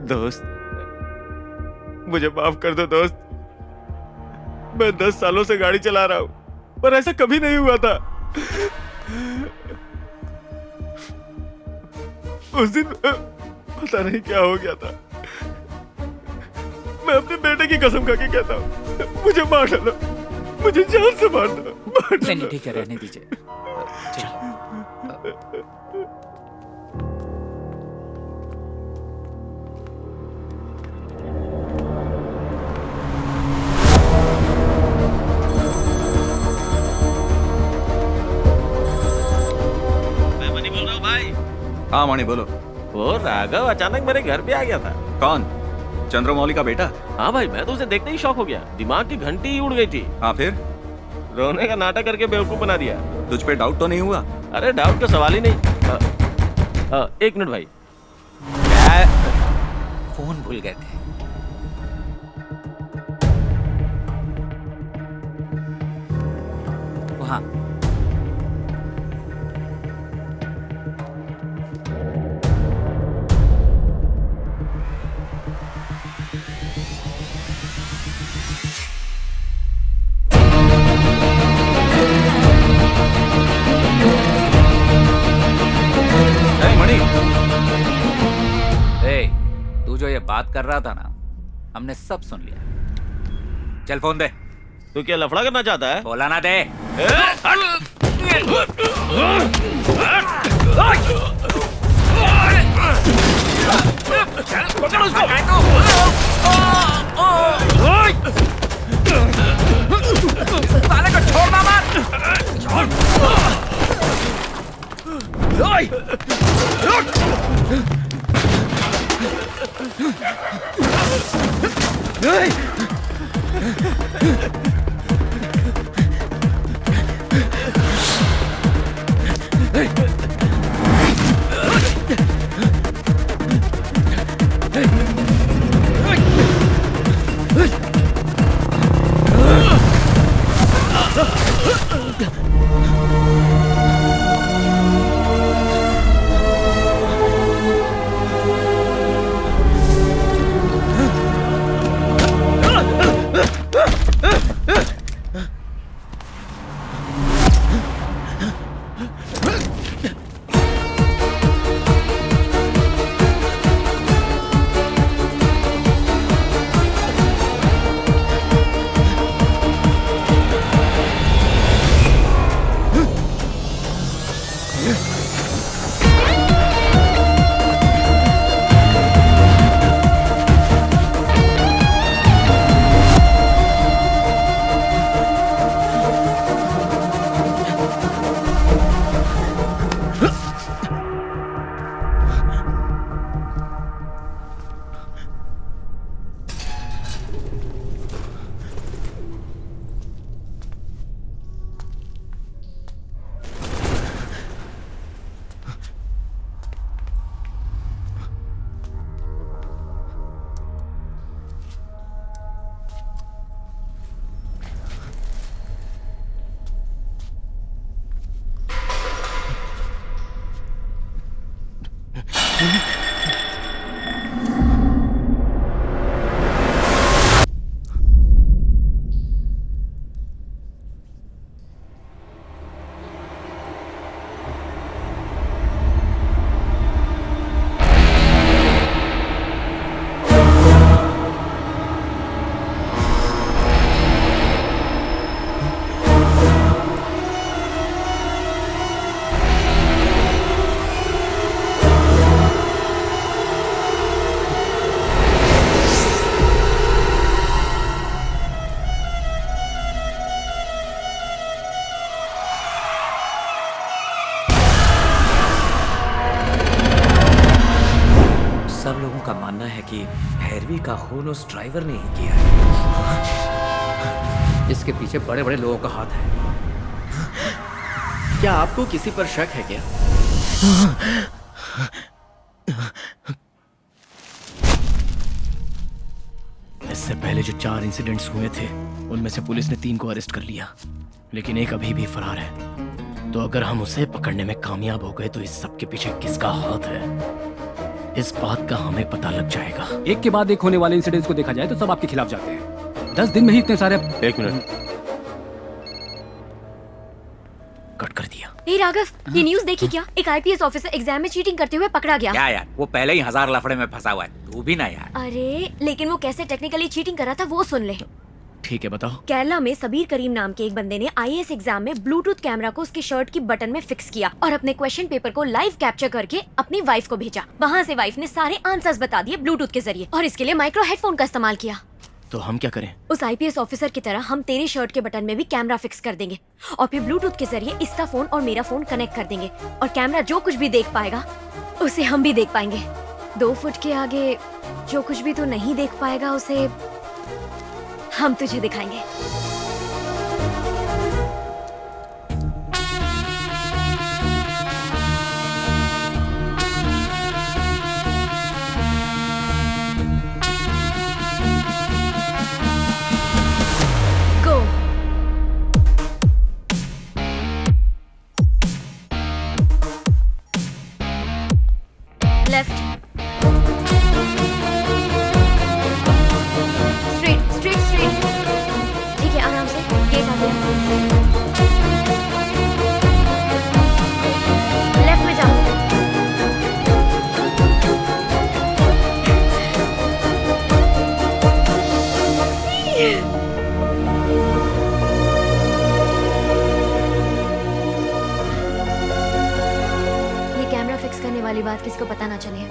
दोस्त, मुझे माफ कर दो दोस्त। मैं 10 सालों से गाड़ी चला रहा हूं, पर ऐसा कभी नहीं हुआ था। उस दिन पता नहीं क्या हो गया था। मैं अपने बेटे की कसम खा के कहता हूं, मुझे मार डालो, मुझे जान से मार दो। नहीं ठीक है, रहने दीजिए। हाँ मणि बोलो। वो राघव अचानक मेरे घर पे आ गया था। कौन? चंद्रमौली का बेटा? हाँ भाई, मैं तो उसे देखते ही शॉक हो गया। दिमाग की घंटी ही उड़ गई थी। हाँ फिर? रोने का नाटक करके बेवकूफ बना दिया। तुझ पे डाउट तो नहीं हुआ? अरे डाउट का सवाल ही नहीं। एक मिनट भाई, फोन भूल गए थे। वहाँ तू जो ये बात कर रहा था ना, हमने सब सुन लिया। चल फोन दे। तू क्या लफड़ा करना चाहता है? बोला ना दे। साले को छोड़ना सब लोगों का मानना है कि भैरवी का खून उस ड्राइवर ने ही किया है। इसके पीछे बड़े बड़े लोगों का हाथ है। क्या आपको किसी पर शक है क्या? इससे पहले जो 4 इंसिडेंट्स हुए थे उनमें से पुलिस ने 3 को अरेस्ट कर लिया, लेकिन एक अभी भी फरार है। तो अगर हम उसे पकड़ने में कामयाब हो गए तो इस सब के पीछे किसका हाथ है, इस बात का हमें पता लग जाएगा। एक के बाद एक होने वाले इंसिडेंट्स को देखा जाए तो सब आपके खिलाफ जाते हैं। 10 दिन में ही इतने सारे। 1 मिनट, कट कर दिया। हे राघव, ये न्यूज़ देखी क्या? एक आईपीएस ऑफिसर एग्जाम में चीटिंग करते हुए पकड़ा गया। क्या यार, वो पहले ही 1000 लफड़े में फंसा हुआ है, तू भी ना यार। अरे लेकिन वो कैसे टेक्निकली चीटिंग कर रहा था वो सुन ले। ठीक है, बताओ। केरला में सबीर करीम नाम के एक बंदे ने आईएएस एग्जाम में ब्लूटूथ कैमरा को उसके शर्ट की बटन में फिक्स किया और अपने क्वेश्चन पेपर को लाइव कैप्चर करके अपनी वाइफ को भेजा। वहाँ से वाइफ ने सारे आंसर्स बता दिए ब्लूटूथ के जरिए, और इसके लिए माइक्रो हेडफोन का इस्तेमाल किया। तो हम क्या करें? उस आईपीएस ऑफिसर की तरह हम तेरे शर्ट के बटन में भी कैमरा फिक्स कर देंगे और फिर ब्लूटूथ के जरिए इसका फोन और मेरा फोन कनेक्ट कर देंगे, और कैमरा जो कुछ भी देख पाएगा उसे हम भी देख पाएंगे। 2 फुट के आगे जो कुछ भी तू नहीं देख पाएगा उसे हम तुझे दिखाएंगे। Go. Left. Straight. ठीक है, आराम से गेट आ गया। लेफ्ट में जाओ। ये कैमरा फिक्स करने वाली बात किसी को पता ना चले।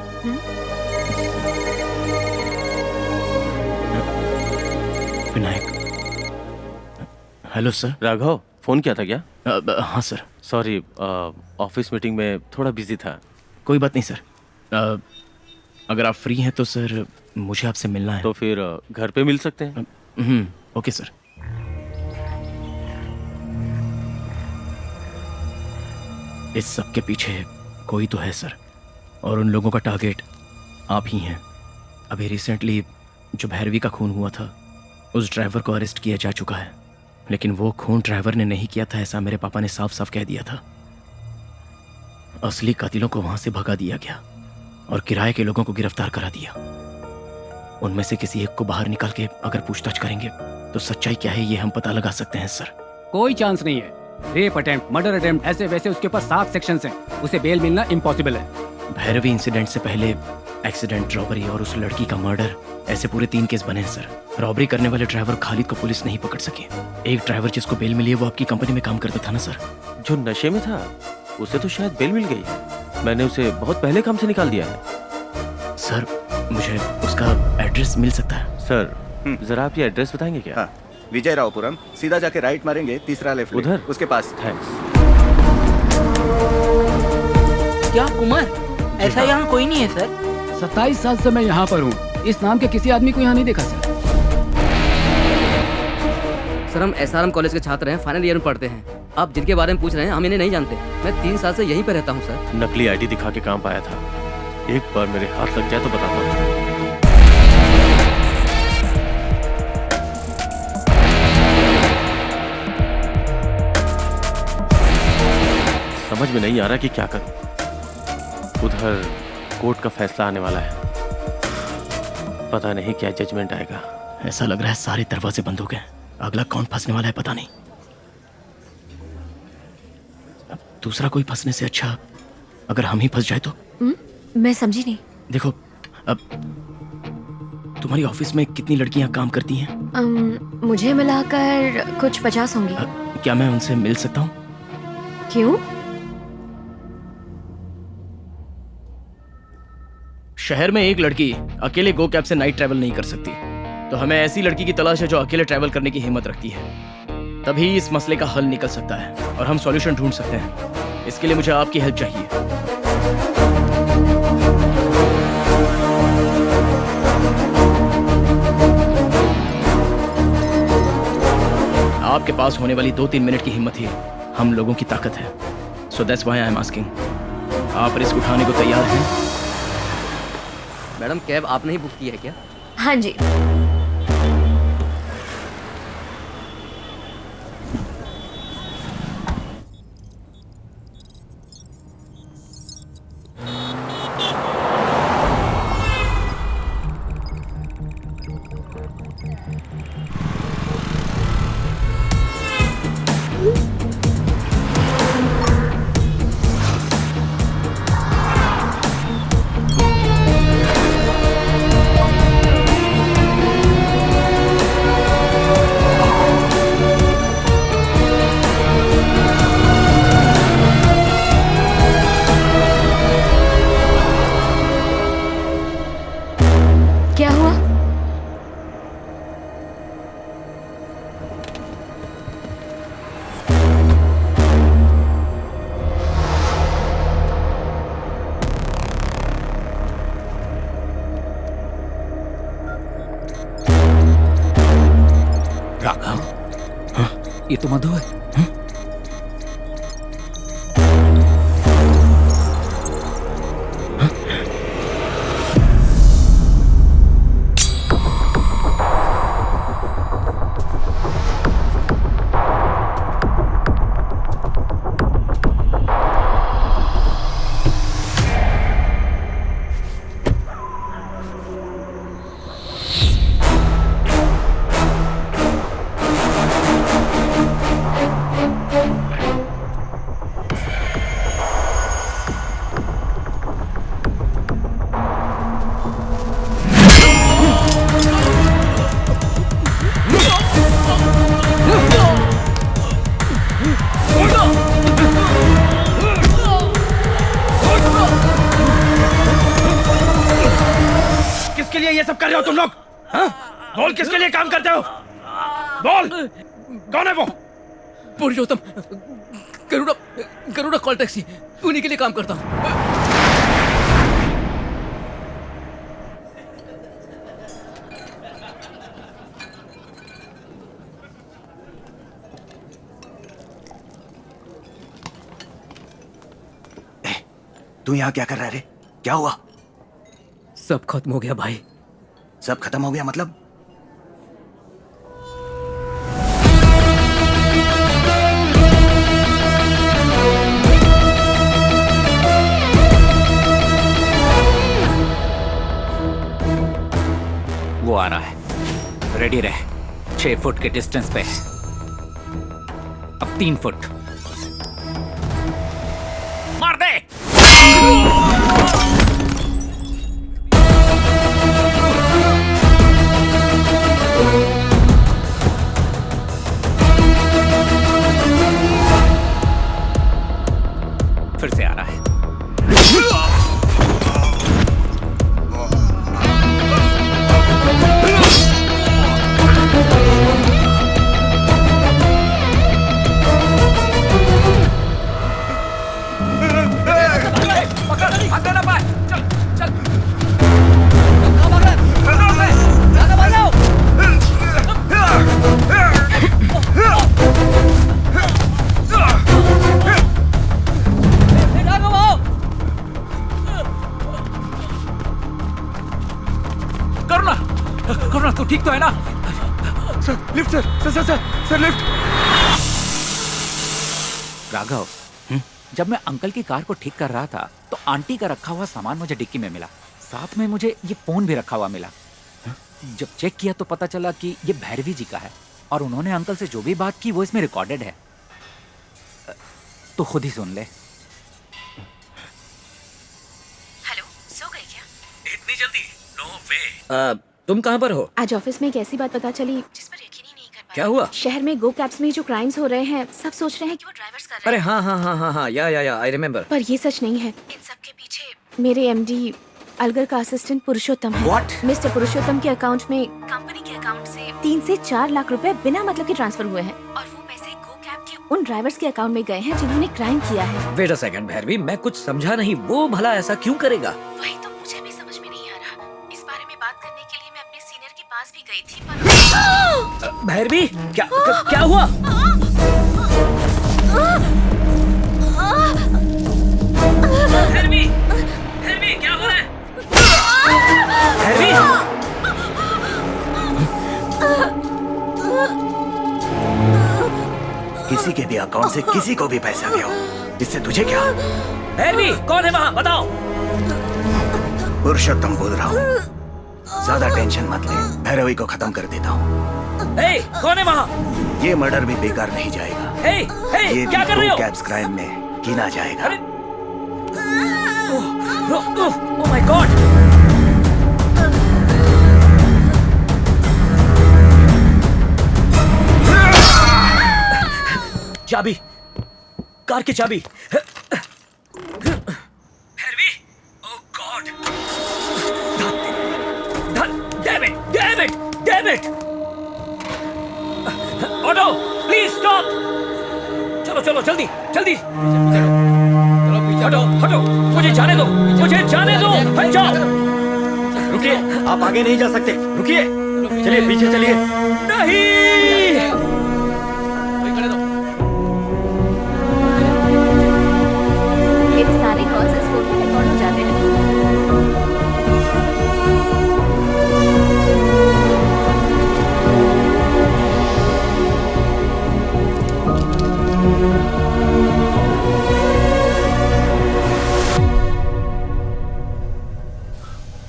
Vinayak. Hello sir. Raghav, phone किया था क्या? हाँ सर। सॉरी, ऑफिस मीटिंग में थोड़ा बिजी था। कोई बात नहीं सर। अगर आप फ्री हैं तो सर मुझे आपसे मिलना है। तो फिर घर पे मिल सकते हैं। Okay sir. इस सब के पीछे कोई तो है सर, और उन लोगों का टारगेट आप ही हैं। अभी रिसेंटली जो भैरवी का खून हुआ था उस ड्राइवर को अरेस्ट किया जा चुका है, लेकिन वो खून ड्राइवर ने नहीं किया था, ऐसा मेरे पापा ने साफ साफ कह दिया था। असली कातिलों को वहां से भगा दिया गया और किराए के लोगों को गिरफ्तार करा दिया। उनमें से किसी एक को बाहर निकाल के अगर पूछताछ करेंगे तो सच्चाई क्या है ये हम पता लगा सकते हैं सर। कोई चांस नहीं है। रेप अटेम्प्ट, मर्डर अटेम्प्ट, ऐसे वैसे उसके ऊपर 7 सेक्शंस हैं। उसे बेल मिलना इम्पॉसिबल है। भैरवी इंसिडेंट से पहले एक्सीडेंट, रॉबरी और उस लड़की का मर्डर, ऐसे पूरे 3 केस बने हैं सर। रॉबरी करने वाले ड्राइवर खालिद को पुलिस नहीं पकड़ सकी। एक ड्राइवर जिसको बेल मिली है वो आपकी कंपनी में काम करता था ना सर? जो नशे में था उसे तो शायद बेल मिल गई। मैंने उसे बहुत पहले काम से निकाल दिया है। सर मुझे उसका एड्रेस मिल सकता है? सर जरा आप ये एड्रेस बताएंगे क्या? हाँ, विजय रावपुरम, सीधा जाके राइट मारेंगे, तीसरा लेफ्ट उधर उसके पास। थैंक्स। क्या कुमार, ऐसा यहाँ कोई नहीं है सर? 27 साल से मैं यहाँ पर हूँ। इस नाम के किसी आदमी को यहाँ नहीं देखा सर। सर हम एसआरएम कॉलेज के छात्र हैं, फाइनल ईयर में पढ़ते हैं। आप जिनके बारे में पूछ रहे हैं हम इन्हें नहीं जानते। मैं 3 साल से यहीं पर रहता हूँ सर। नकली आईडी दिखा के काम पाया था। एक बार मेरे हाथ लग जाए तो बताता हूँ। समझ में नहीं आ रहा कि क्या करूं। उधर कोर्ट का फैसला आने वाला है, पता नहीं क्या जजमेंट आएगा। ऐसा लग रहा है सारे दरवाजे बंद हो गए। अगला कौन फंसने वाला है पता नहीं। अब दूसरा कोई फंसने से अच्छा अगर हम ही फंस जाए तो। मैं समझी नहीं। देखो, अब तुम्हारी ऑफिस में कितनी लड़कियां काम करती हैं? मुझे मिलाकर कुछ 50 होंगी। क्या मैं उनसे मिल सकता हूँ? क्यों? शहर में एक लड़की अकेले गो कैब से नाइट ट्रैवल नहीं कर सकती, तो हमें ऐसी लड़की की तलाश है जो अकेले ट्रैवल करने की हिम्मत रखती है। तभी इस मसले का हल निकल सकता है और हम सॉल्यूशन ढूंढ सकते हैं। इसके लिए मुझे आपकी हेल्प चाहिए। आपके पास होने वाली 2-3 मिनट की हिम्मत ही हम लोगों की ताकत है। So that's why I am asking, आप रिस्क उठाने को तैयार हैं? मैडम कैब आपने ही बुक की है क्या? हाँ जी। क्या हुआ? राघव, ये तो मधु है। किसके लिए ये सब कर रहे हो तुम लोग? हाँ? बोल, किसके लिए काम करते हो? बोल, कौन है वो? पुरुषोत्तम, गरुड़ा कॉल टैक्सी, उन्हीं के लिए काम करता हूँ। तू यहाँ क्या कर रहा है रे? क्या हुआ? सब खत्म हो गया भाई। सब खत्म हो गया मतलब? वो आ रहा है, रेडी रहे। 6 फुट के डिस्टेंस पे है, अब 3 फुट। मार दे। फिर से आ रहा है। करुणा, तू ठीक तो है ना? Sir lift, sir lift. Raghav, जब मैं अंकल की कार को ठीक कर रहा था तो आंटी का रखा हुआ सामान मुझे डिक्की में मिला। साथ में मुझे ये फोन भी रखा हुआ मिला। जब चेक किया तो पता चला कि ये भैरवी जी का है और उन्होंने अंकल से जो भी बात की वो इसमें रिकॉर्डेड है। तो खुद ही सुन ले। हेलो, सो गई क्या? इतनी जल्दी? नो वे। तुम कहाँ पर हो? आज ऑफिस में एक ऐसी बात पता चली जिस पर यकीन ही नहीं कर पाया। क्या हुआ? शहर में गो कैब्स में जो क्राइम्स हो रहे हैं, सब सोच रहे हैं कि वो ड्राइवर्स कर रहे हैं। अरे हाँ, या आई रिमेम्बर। पर ये सच नहीं है। इन सब के पीछे मेरे एमडी अलगर का असिस्टेंट पुरुषोत्तम है। What? मिस्टर पुरुषोत्तम के अकाउंट में कंपनी के अकाउंट से 3 से 4 लाख रुपए बिना मतलब के ट्रांसफर हुए हैं और वो पैसे गो कैब के उन ड्राइवर्स के अकाउंट में गए हैं जिन्होंने क्राइम किया है। वेट अ सेकंड भैरवी, मैं कुछ समझा नहीं। वो भला ऐसा क्यों करेगा? वही तो मुझे भी समझ में नहीं आ रहा। इस बारे में बात करने के लिए मैं अपने सीनियर के पास भी गई थी पर भैरवी, क्या हुआ? भैरवी, भैरवी, क्या हुआ है? भैरवी! किसी के भी अकाउंट से किसी को भी पैसा गया हो, इससे तुझे क्या? भैरवी, कौन है वहाँ? बताओ। पुरुषोत्तम बोल रहा हूँ। ज्यादा टेंशन मत ले, भैरवी को खत्म कर देता हूँ। कौन है वहाँ? ये मर्डर भी बेकार नहीं जाएगा। ये क्या कर रहे हो? कैप्स क्राइम में गिना जाएगा। Oh my God! चाबी, कार की चाबी। Bhairavi, oh God! Damn it! Auto, please stop! चलो जल्दी! हटो! मुझे जाने दो! हट जाओ! रुकिए, आप आगे नहीं जा सकते। रुकिए, चलिए पीछे चलिए। नहीं! मेरे सारे कॉल्स इस फोन में रिकॉर्ड हो जाते हैं।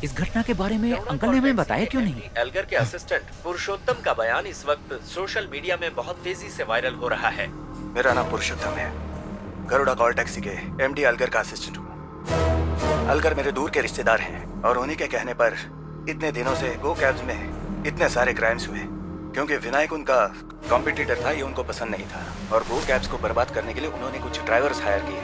इस घटना के बारे में अंकल ने हमें बताया क्यों नहीं? एल्गर के असिस्टेंट पुरुषोत्तम का बयान इस वक्त सोशल मीडिया में बहुत तेजी से वायरल हो रहा है। मेरा नाम पुरुषोत्तम है, गरुड़ा कॉल टैक्सी के एमडी अलगर का असिस्टेंट हूँ। अलगर मेरे दूर के रिश्तेदार हैं और उन्हीं के कहने पर इतने दिनों से गो कैब्स में इतने सारे क्राइम्स हुए, क्योंकि विनायक उनका कॉम्पिटिटर था, ये उनको पसंद नहीं था और गो कैब्स को बर्बाद करने के लिए उन्होंने कुछ ड्राइवर्स हायर किए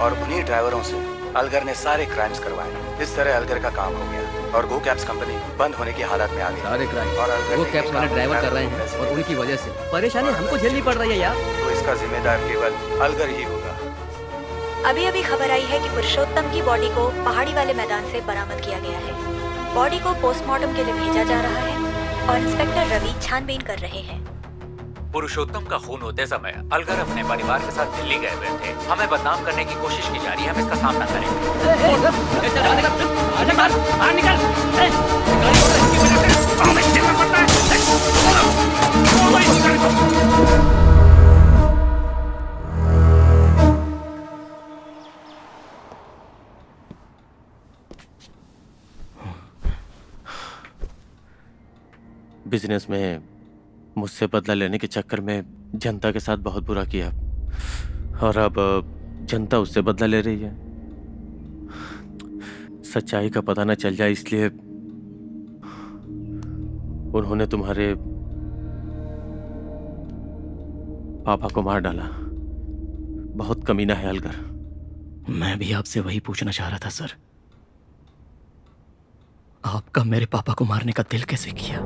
और उन्हीं ड्राइवरों से अलगर ने सारे क्राइम्स करवाए। इस तरह अलगर का काम हो गया और गो कैब्स कंपनी बंद होने की हालत में आ गई। सारे क्राइम और गो कैब्स वाले ड्राइवर कर रहे हैं और उनकी वजह से परेशानी हमको झेलनी पड़ रही है यार। तो इसका जिम्मेदार केवल अलगर ही होगा। अभी खबर आई है कि पुरुषोत्तम की बॉडी को पहाड़ी वाले मैदान से बरामद किया गया है। बॉडी को पोस्टमार्टम के लिए भेजा जा रहा है और इंस्पेक्टर रवि छानबीन कर रहे हैं। पुरुषोत्तम का खून होते समय अलगर अपने परिवार के साथ दिल्ली गए हुए थे। हमें बदनाम करने की कोशिश की जा रही है, हम इसका सामना बिजनेस में मुझसे बदला लेने के चक्कर में जनता के साथ बहुत बुरा किया और अब जनता उससे बदला ले रही है। सच्चाई का पता न चल जाए इसलिए उन्होंने तुम्हारे पापा को मार डाला। बहुत कमीना है अलगर। मैं भी आपसे वही पूछना चाह रहा था सर, आपका मेरे पापा को मारने का दिल कैसे किया?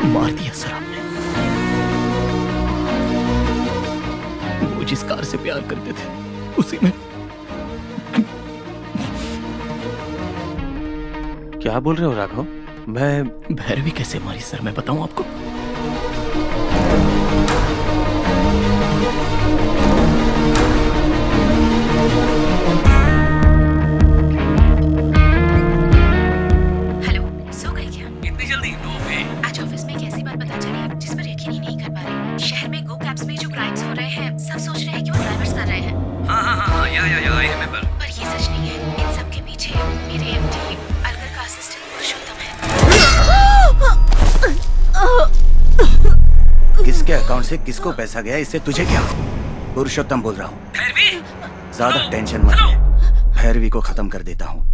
मार दिया सर आपने। वो जिस कार से प्यार करते थे उसी में। क्या बोल रहे हो राघव? मैं भैरवी कैसे मारी सर, मैं बताऊं आपको? हेलो, सो गई क्या? इतनी जल्दी? नो वे। आज ऑफिस में एक ऐसी बात पता चली जिस पर यकीन ही नहीं कर पा रहे। शहर में गो कैब्स में जो क्राइम्स हो रहे हैं, सब सोच रहे हैं कि वो ड्राइवर्स कर रहे हैं। हाँ, या आई रिमेंबर। पर ये सच नहीं है। इन सब के पीछे मेरे एमडी अलगर का असिस्टेंट पुरुषोत्तम है। किसके अकाउंट से किसको पैसा गया, इससे तुझे क्या? पुरुषोत्तम बोल रहा हूँ। ज्यादा टेंशन मत ले, भैरवी को खत्म कर देता हूँ।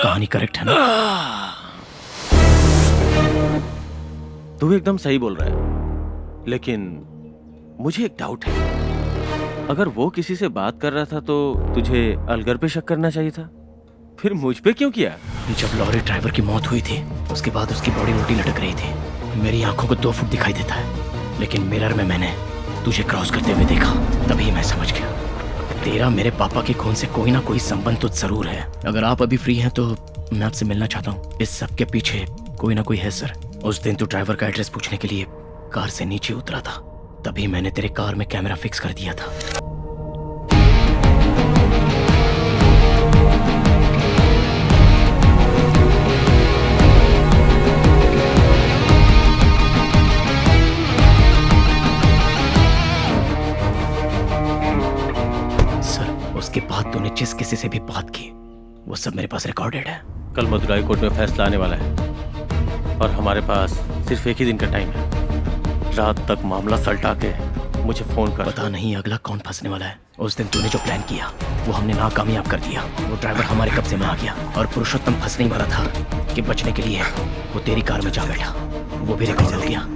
कहानी करेक्ट है ना? तू एकदम सही बोल रहा है, लेकिन मुझे एक डाउट है। अगर वो किसी से बात कर रहा था तो तुझे अलगर पे शक करना चाहिए था। फिर मुझ पे क्यों किया? जब लॉरी ड्राइवर की मौत हुई थी उसके बाद उसकी बॉडी उल्टी लटक रही थी। मेरी आंखों को 2 फुट दिखाई देता है, लेकिन मिरर में मैंने तुझे क्रॉस करते हुए देखा। तभी मैं समझ गया तेरा मेरे पापा के खून से कोई ना कोई संबंध तो जरूर है। अगर आप अभी फ्री हैं तो मैं आपसे मिलना चाहता हूँ। इस सब के पीछे कोई ना कोई है सर। उस दिन तू ड्राइवर का एड्रेस पूछने के लिए कार से नीचे उतरा था, तभी मैंने तेरे कार में कैमरा फिक्स कर दिया था। उसके बाद तूने जिस किसी से भी बात की वो सब मेरे पास रिकॉर्डेड है। कल मदुराई कोर्ट में फैसला आने वाला है और हमारे पास सिर्फ 1 ही दिन का टाइम है। रात तक मामला सलटा के मुझे फोन कर। पता नहीं अगला कौन फंसने वाला है। उस दिन तूने जो प्लान किया वो हमने नाकामयाब कर दिया। वो ड्राइवर हमारे कब्जे में आ गया और पुरुषोत्तम फंसने ही वाला था कि बचने के लिए वो तेरी कार में जा बैठा। वो भी रिकॉर्ड हो गया।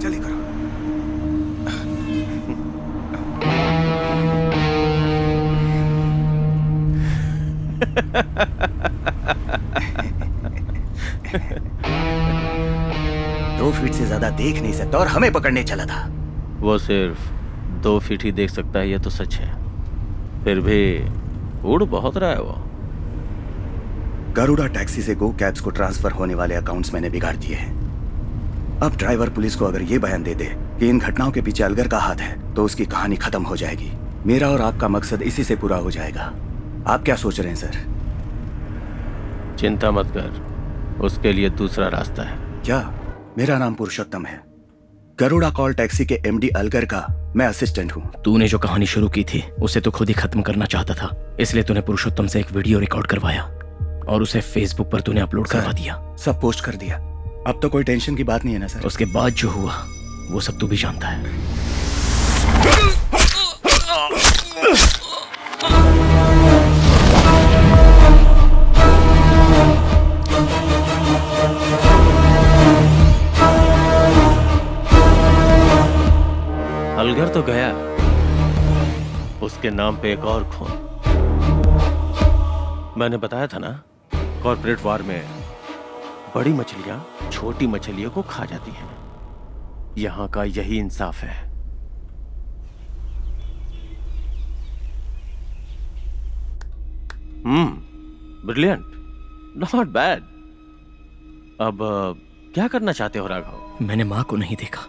दो फीट से ज्यादा देख नहीं सकता और हमें पकड़ने चला था। वो सिर्फ 2 फीट ही देख सकता है, ये तो सच है। फिर भी उड़ बहुत रहा है वो। गरुड़ा टैक्सी से गो कैब्स को ट्रांसफर होने वाले अकाउंट्स मैंने बिगाड़ दिए हैं। अब ड्राइवर पुलिस को अगर ये बयान दे दे कि इन घटनाओं के पीछे अलगर का हाथ है तो उसकी कहानी खत्म हो जाएगी। मेरा और आपका मकसद इसी से पूरा हो जाएगा। आप क्या सोच रहे हैं सर? चिंता मत कर, उसके लिए दूसरा रास्ता है। क्या? मेरा नाम पुरुषोत्तम है। गरुड़ा कॉल टैक्सी के एमडी अलगर का मैं असिस्टेंट हूँ। तूने जो कहानी शुरू की थी उसे तो खुद ही खत्म करना चाहता था, इसलिए तूने पुरुषोत्तम से एक वीडियो रिकॉर्ड करवाया और उसे फेसबुक पर तूने अपलोड करवा दिया। सब पोस्ट कर दिया। अब तो कोई टेंशन की बात नहीं है ना सर? उसके बाद जो हुआ वो सब तू भी जानता है। अलगर तो गया, उसके नाम पे एक और खून। मैंने बताया था ना, कॉर्पोरेट वार में बड़ी मछलियां छोटी मछलियों को खा जाती हैं। यहां का यही इंसाफ है। Brilliant, not bad. अब क्या करना चाहते हो राघव? मैंने माँ को नहीं देखा,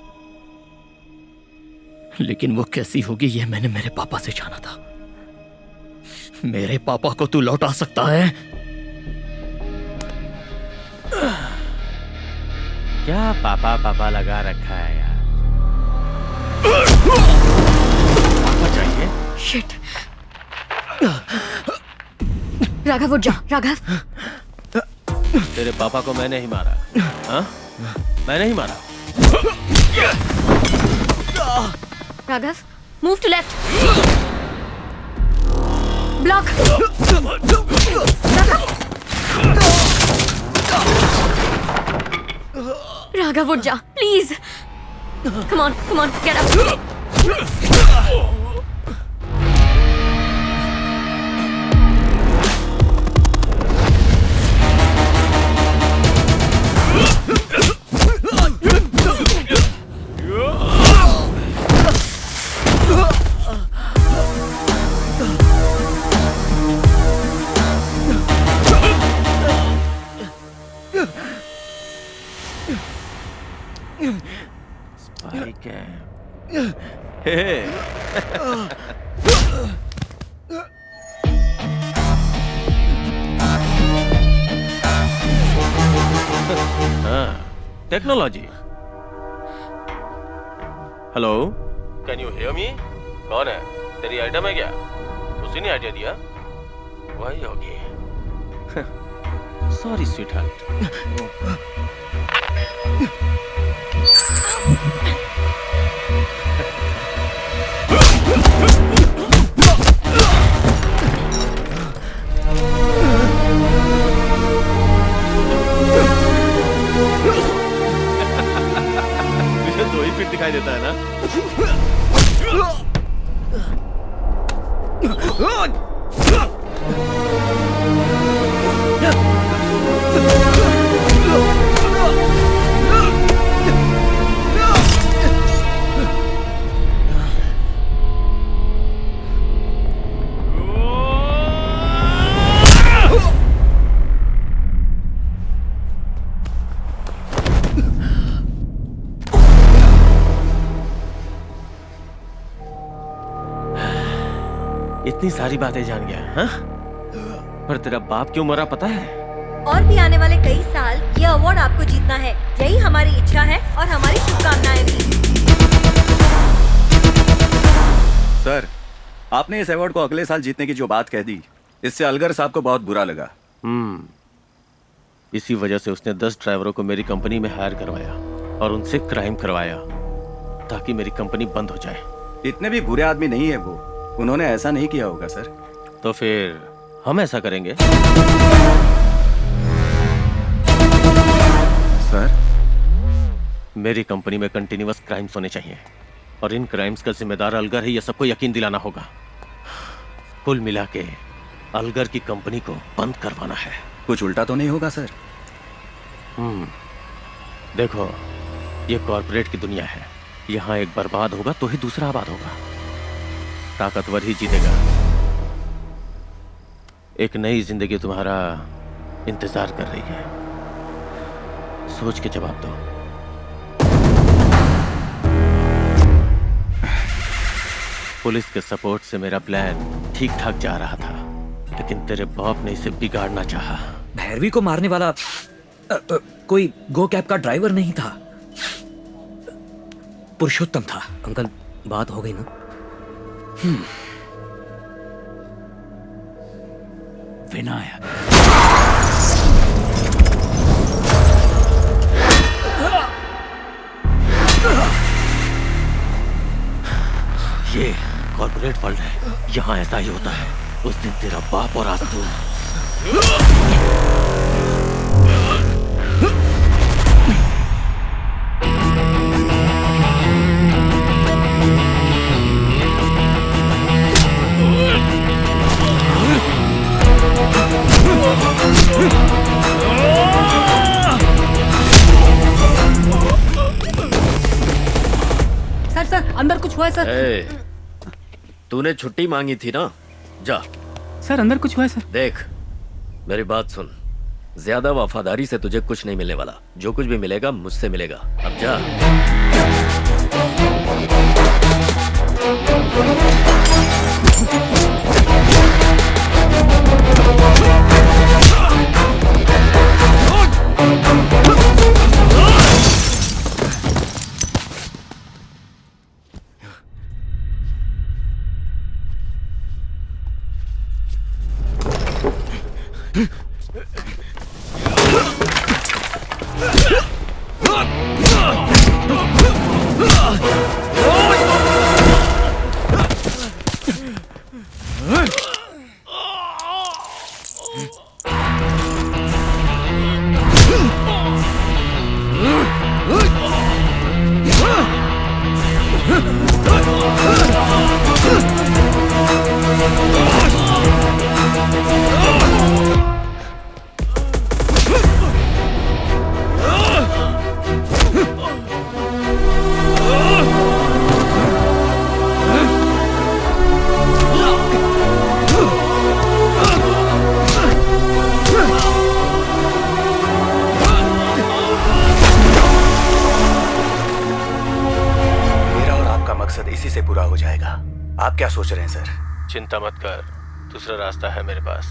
लेकिन वो कैसी होगी ये मैंने मेरे पापा से जाना था। मेरे पापा को तू लौटा सकता है? क्या पापा पापा लगा रखा है यार। पापा चाहिए? शिट। राघव उठ जा। राघव, तेरे पापा को मैंने ही मारा। हाँ? मैंने ही मारा। Raghav, move to left. Block. Raghav उठ जा please. Come on get up. Spike है। Hey. Technology. Hello, can you hear me? कौन है? तेरी आइटम है क्या? उसी ने आइडिया दिया? वही होगी। Sorry sweet heart. तुझे 2 ही फीट दिखाई देता है ना? इतनी सारी बातें जान गया, हाँ? पर तेरा बाप क्यों मरा पता है? और भी आने वाले कई साल ये अवार्ड आपको जीतना है, यही हमारी इच्छा है और हमारी शुभकामनाएं भी। सर, आपने इस अवार्ड को अगले साल जीतने की जो बात कह दी, इससे अलगर साहब को बहुत बुरा लगा। इसी वजह से उसने 10 ड्राइवरों को मेरी कंपनी में हायर करवाया और उनसे क्राइम करवाया ताकि मेरी कंपनी बंद हो जाए। इतने भी बुरे आदमी नहीं है वो, उन्होंने ऐसा नहीं किया होगा सर। तो फिर हम ऐसा करेंगे? सर, मेरी कंपनी में कंटिन्यूअस क्राइम्स होने चाहिए और इन क्राइम्स का जिम्मेदार अलगर है, ये सबको यकीन दिलाना होगा। कुल मिला के अलगर की कंपनी को बंद करवाना है। कुछ उल्टा तो नहीं होगा सर? देखो, ये कॉर्पोरेट की दुनिया है, यहाँ एक बर्बाद होगा तो ही दूसरा आबाद होगा, ताकतवर ही जीतेगा। एक नई जिंदगी तुम्हारा इंतजार कर रही है, सोच के जवाब दो। पुलिस के सपोर्ट से मेरा प्लान ठीक ठाक जा रहा था, लेकिन तेरे बाप ने इसे बिगाड़ना चाहा। भैरवी को मारने वाला कोई गो कैब का ड्राइवर नहीं था, पुरुषोत्तम था। अंकल, बात हो गई ना? विनायक, ये कॉर्पोरेट वर्ल्ड है, यहाँ ऐसा ही होता है। उस दिन तेरा बाप और आज तू। सर, अंदर कुछ हुआ है सर। तूने छुट्टी मांगी थी ना, जा। सर, अंदर कुछ हुआ है सर। देख, मेरी बात सुन, ज्यादा वफादारी से तुझे कुछ नहीं मिलने वाला। जो कुछ भी मिलेगा मुझसे मिलेगा। अब जा। इसी से पूरा हो जाएगा। आप क्या सोच रहे हैं सर? चिंता मत कर, दूसरा रास्ता है मेरे पास।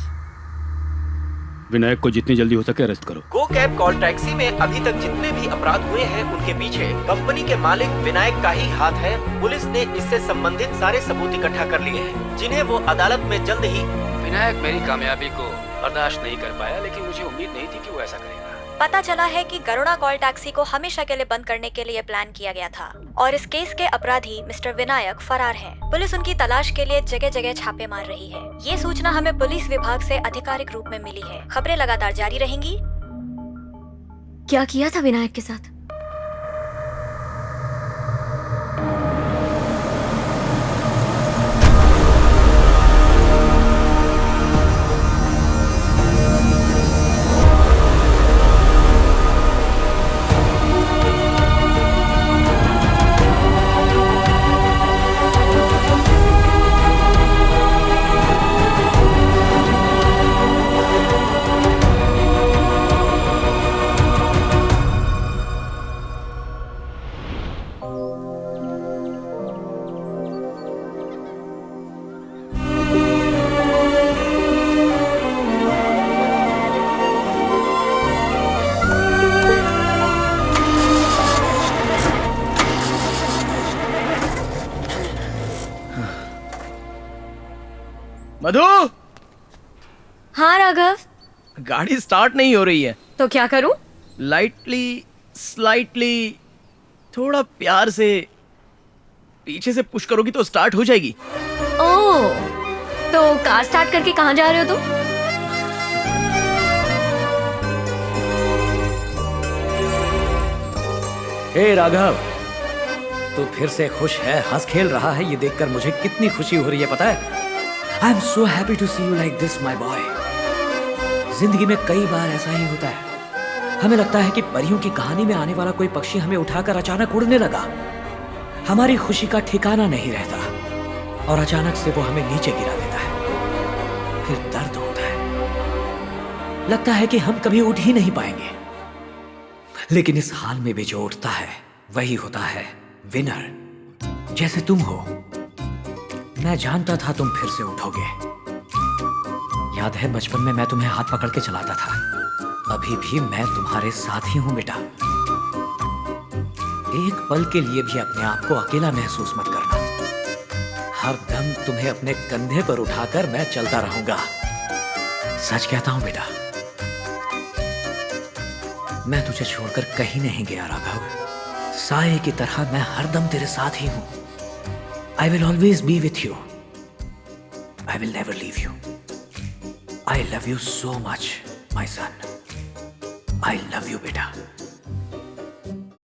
विनायक को जितनी जल्दी हो सके अरेस्ट करो। गो कैब कॉल टैक्सी में अभी तक जितने भी अपराध हुए हैं उनके पीछे कंपनी के मालिक विनायक का ही हाथ है। पुलिस ने इससे संबंधित सारे सबूत इकट्ठा कर लिए हैं, जिन्हें वो अदालत में जल्द ही। विनायक मेरी कामयाबी को बर्दाश्त नहीं कर पाया, लेकिन मुझे उम्मीद नहीं थी कि वो ऐसा करेगा। पता चला है कि गरुड़ा कॉल टैक्सी को हमेशा के लिए बंद करने के लिए प्लान किया गया था और इस केस के अपराधी मिस्टर विनायक फरार हैं। पुलिस उनकी तलाश के लिए जगह जगह छापे मार रही है। ये सूचना हमें पुलिस विभाग से आधिकारिक रूप में मिली है। खबरें लगातार जारी रहेंगी। क्या किया था विनायक के साथ? मधु, हाँ राघव, गाड़ी स्टार्ट नहीं हो रही है। तो क्या करूं? लाइटली, स्लाइटली, थोड़ा प्यार से पीछे से पुश करोगी तो स्टार्ट हो जाएगी। ओह, तो कार स्टार्ट करके कहाँ जा रहे हो तुम? हे राघव, तू फिर से खुश है, हंस खेल रहा है, ये देखकर मुझे कितनी खुशी हो रही है पता है। I am so happy to see you like this my boy. जिंदगी में कई बार ऐसा ही होता है, हमें लगता है कि परियों की कहानी में आने वाला कोई पक्षी हमें उठाकर अचानक उड़ने लगा। हमारी खुशी का ठिकाना नहीं रहता और अचानक से वो हमें नीचे गिरा देता है। फिर दर्द होता है, लगता है कि हम कभी उठ ही नहीं पाएंगे। लेकिन इस हाल में भी जो उठता है वही होता है विनर, जैसे तुम हो। मैं जानता था तुम फिर से उठोगे। याद है बचपन में मैं तुम्हें हाथ पकड़ के चलाता था, अभी भी मैं तुम्हारे साथ ही हूं बेटा। एक पल के लिए भी अपने आप को अकेला महसूस मत करना। हर दम तुम्हें अपने कंधे पर उठाकर मैं चलता रहूंगा। सच कहता हूं बेटा, मैं तुझे छोड़कर कहीं नहीं गया राघव। साए की तरह मैं हरदम तेरे साथ ही हूं। I will always be with you. I will never leave you. I love you so much, my son. I love you, beta.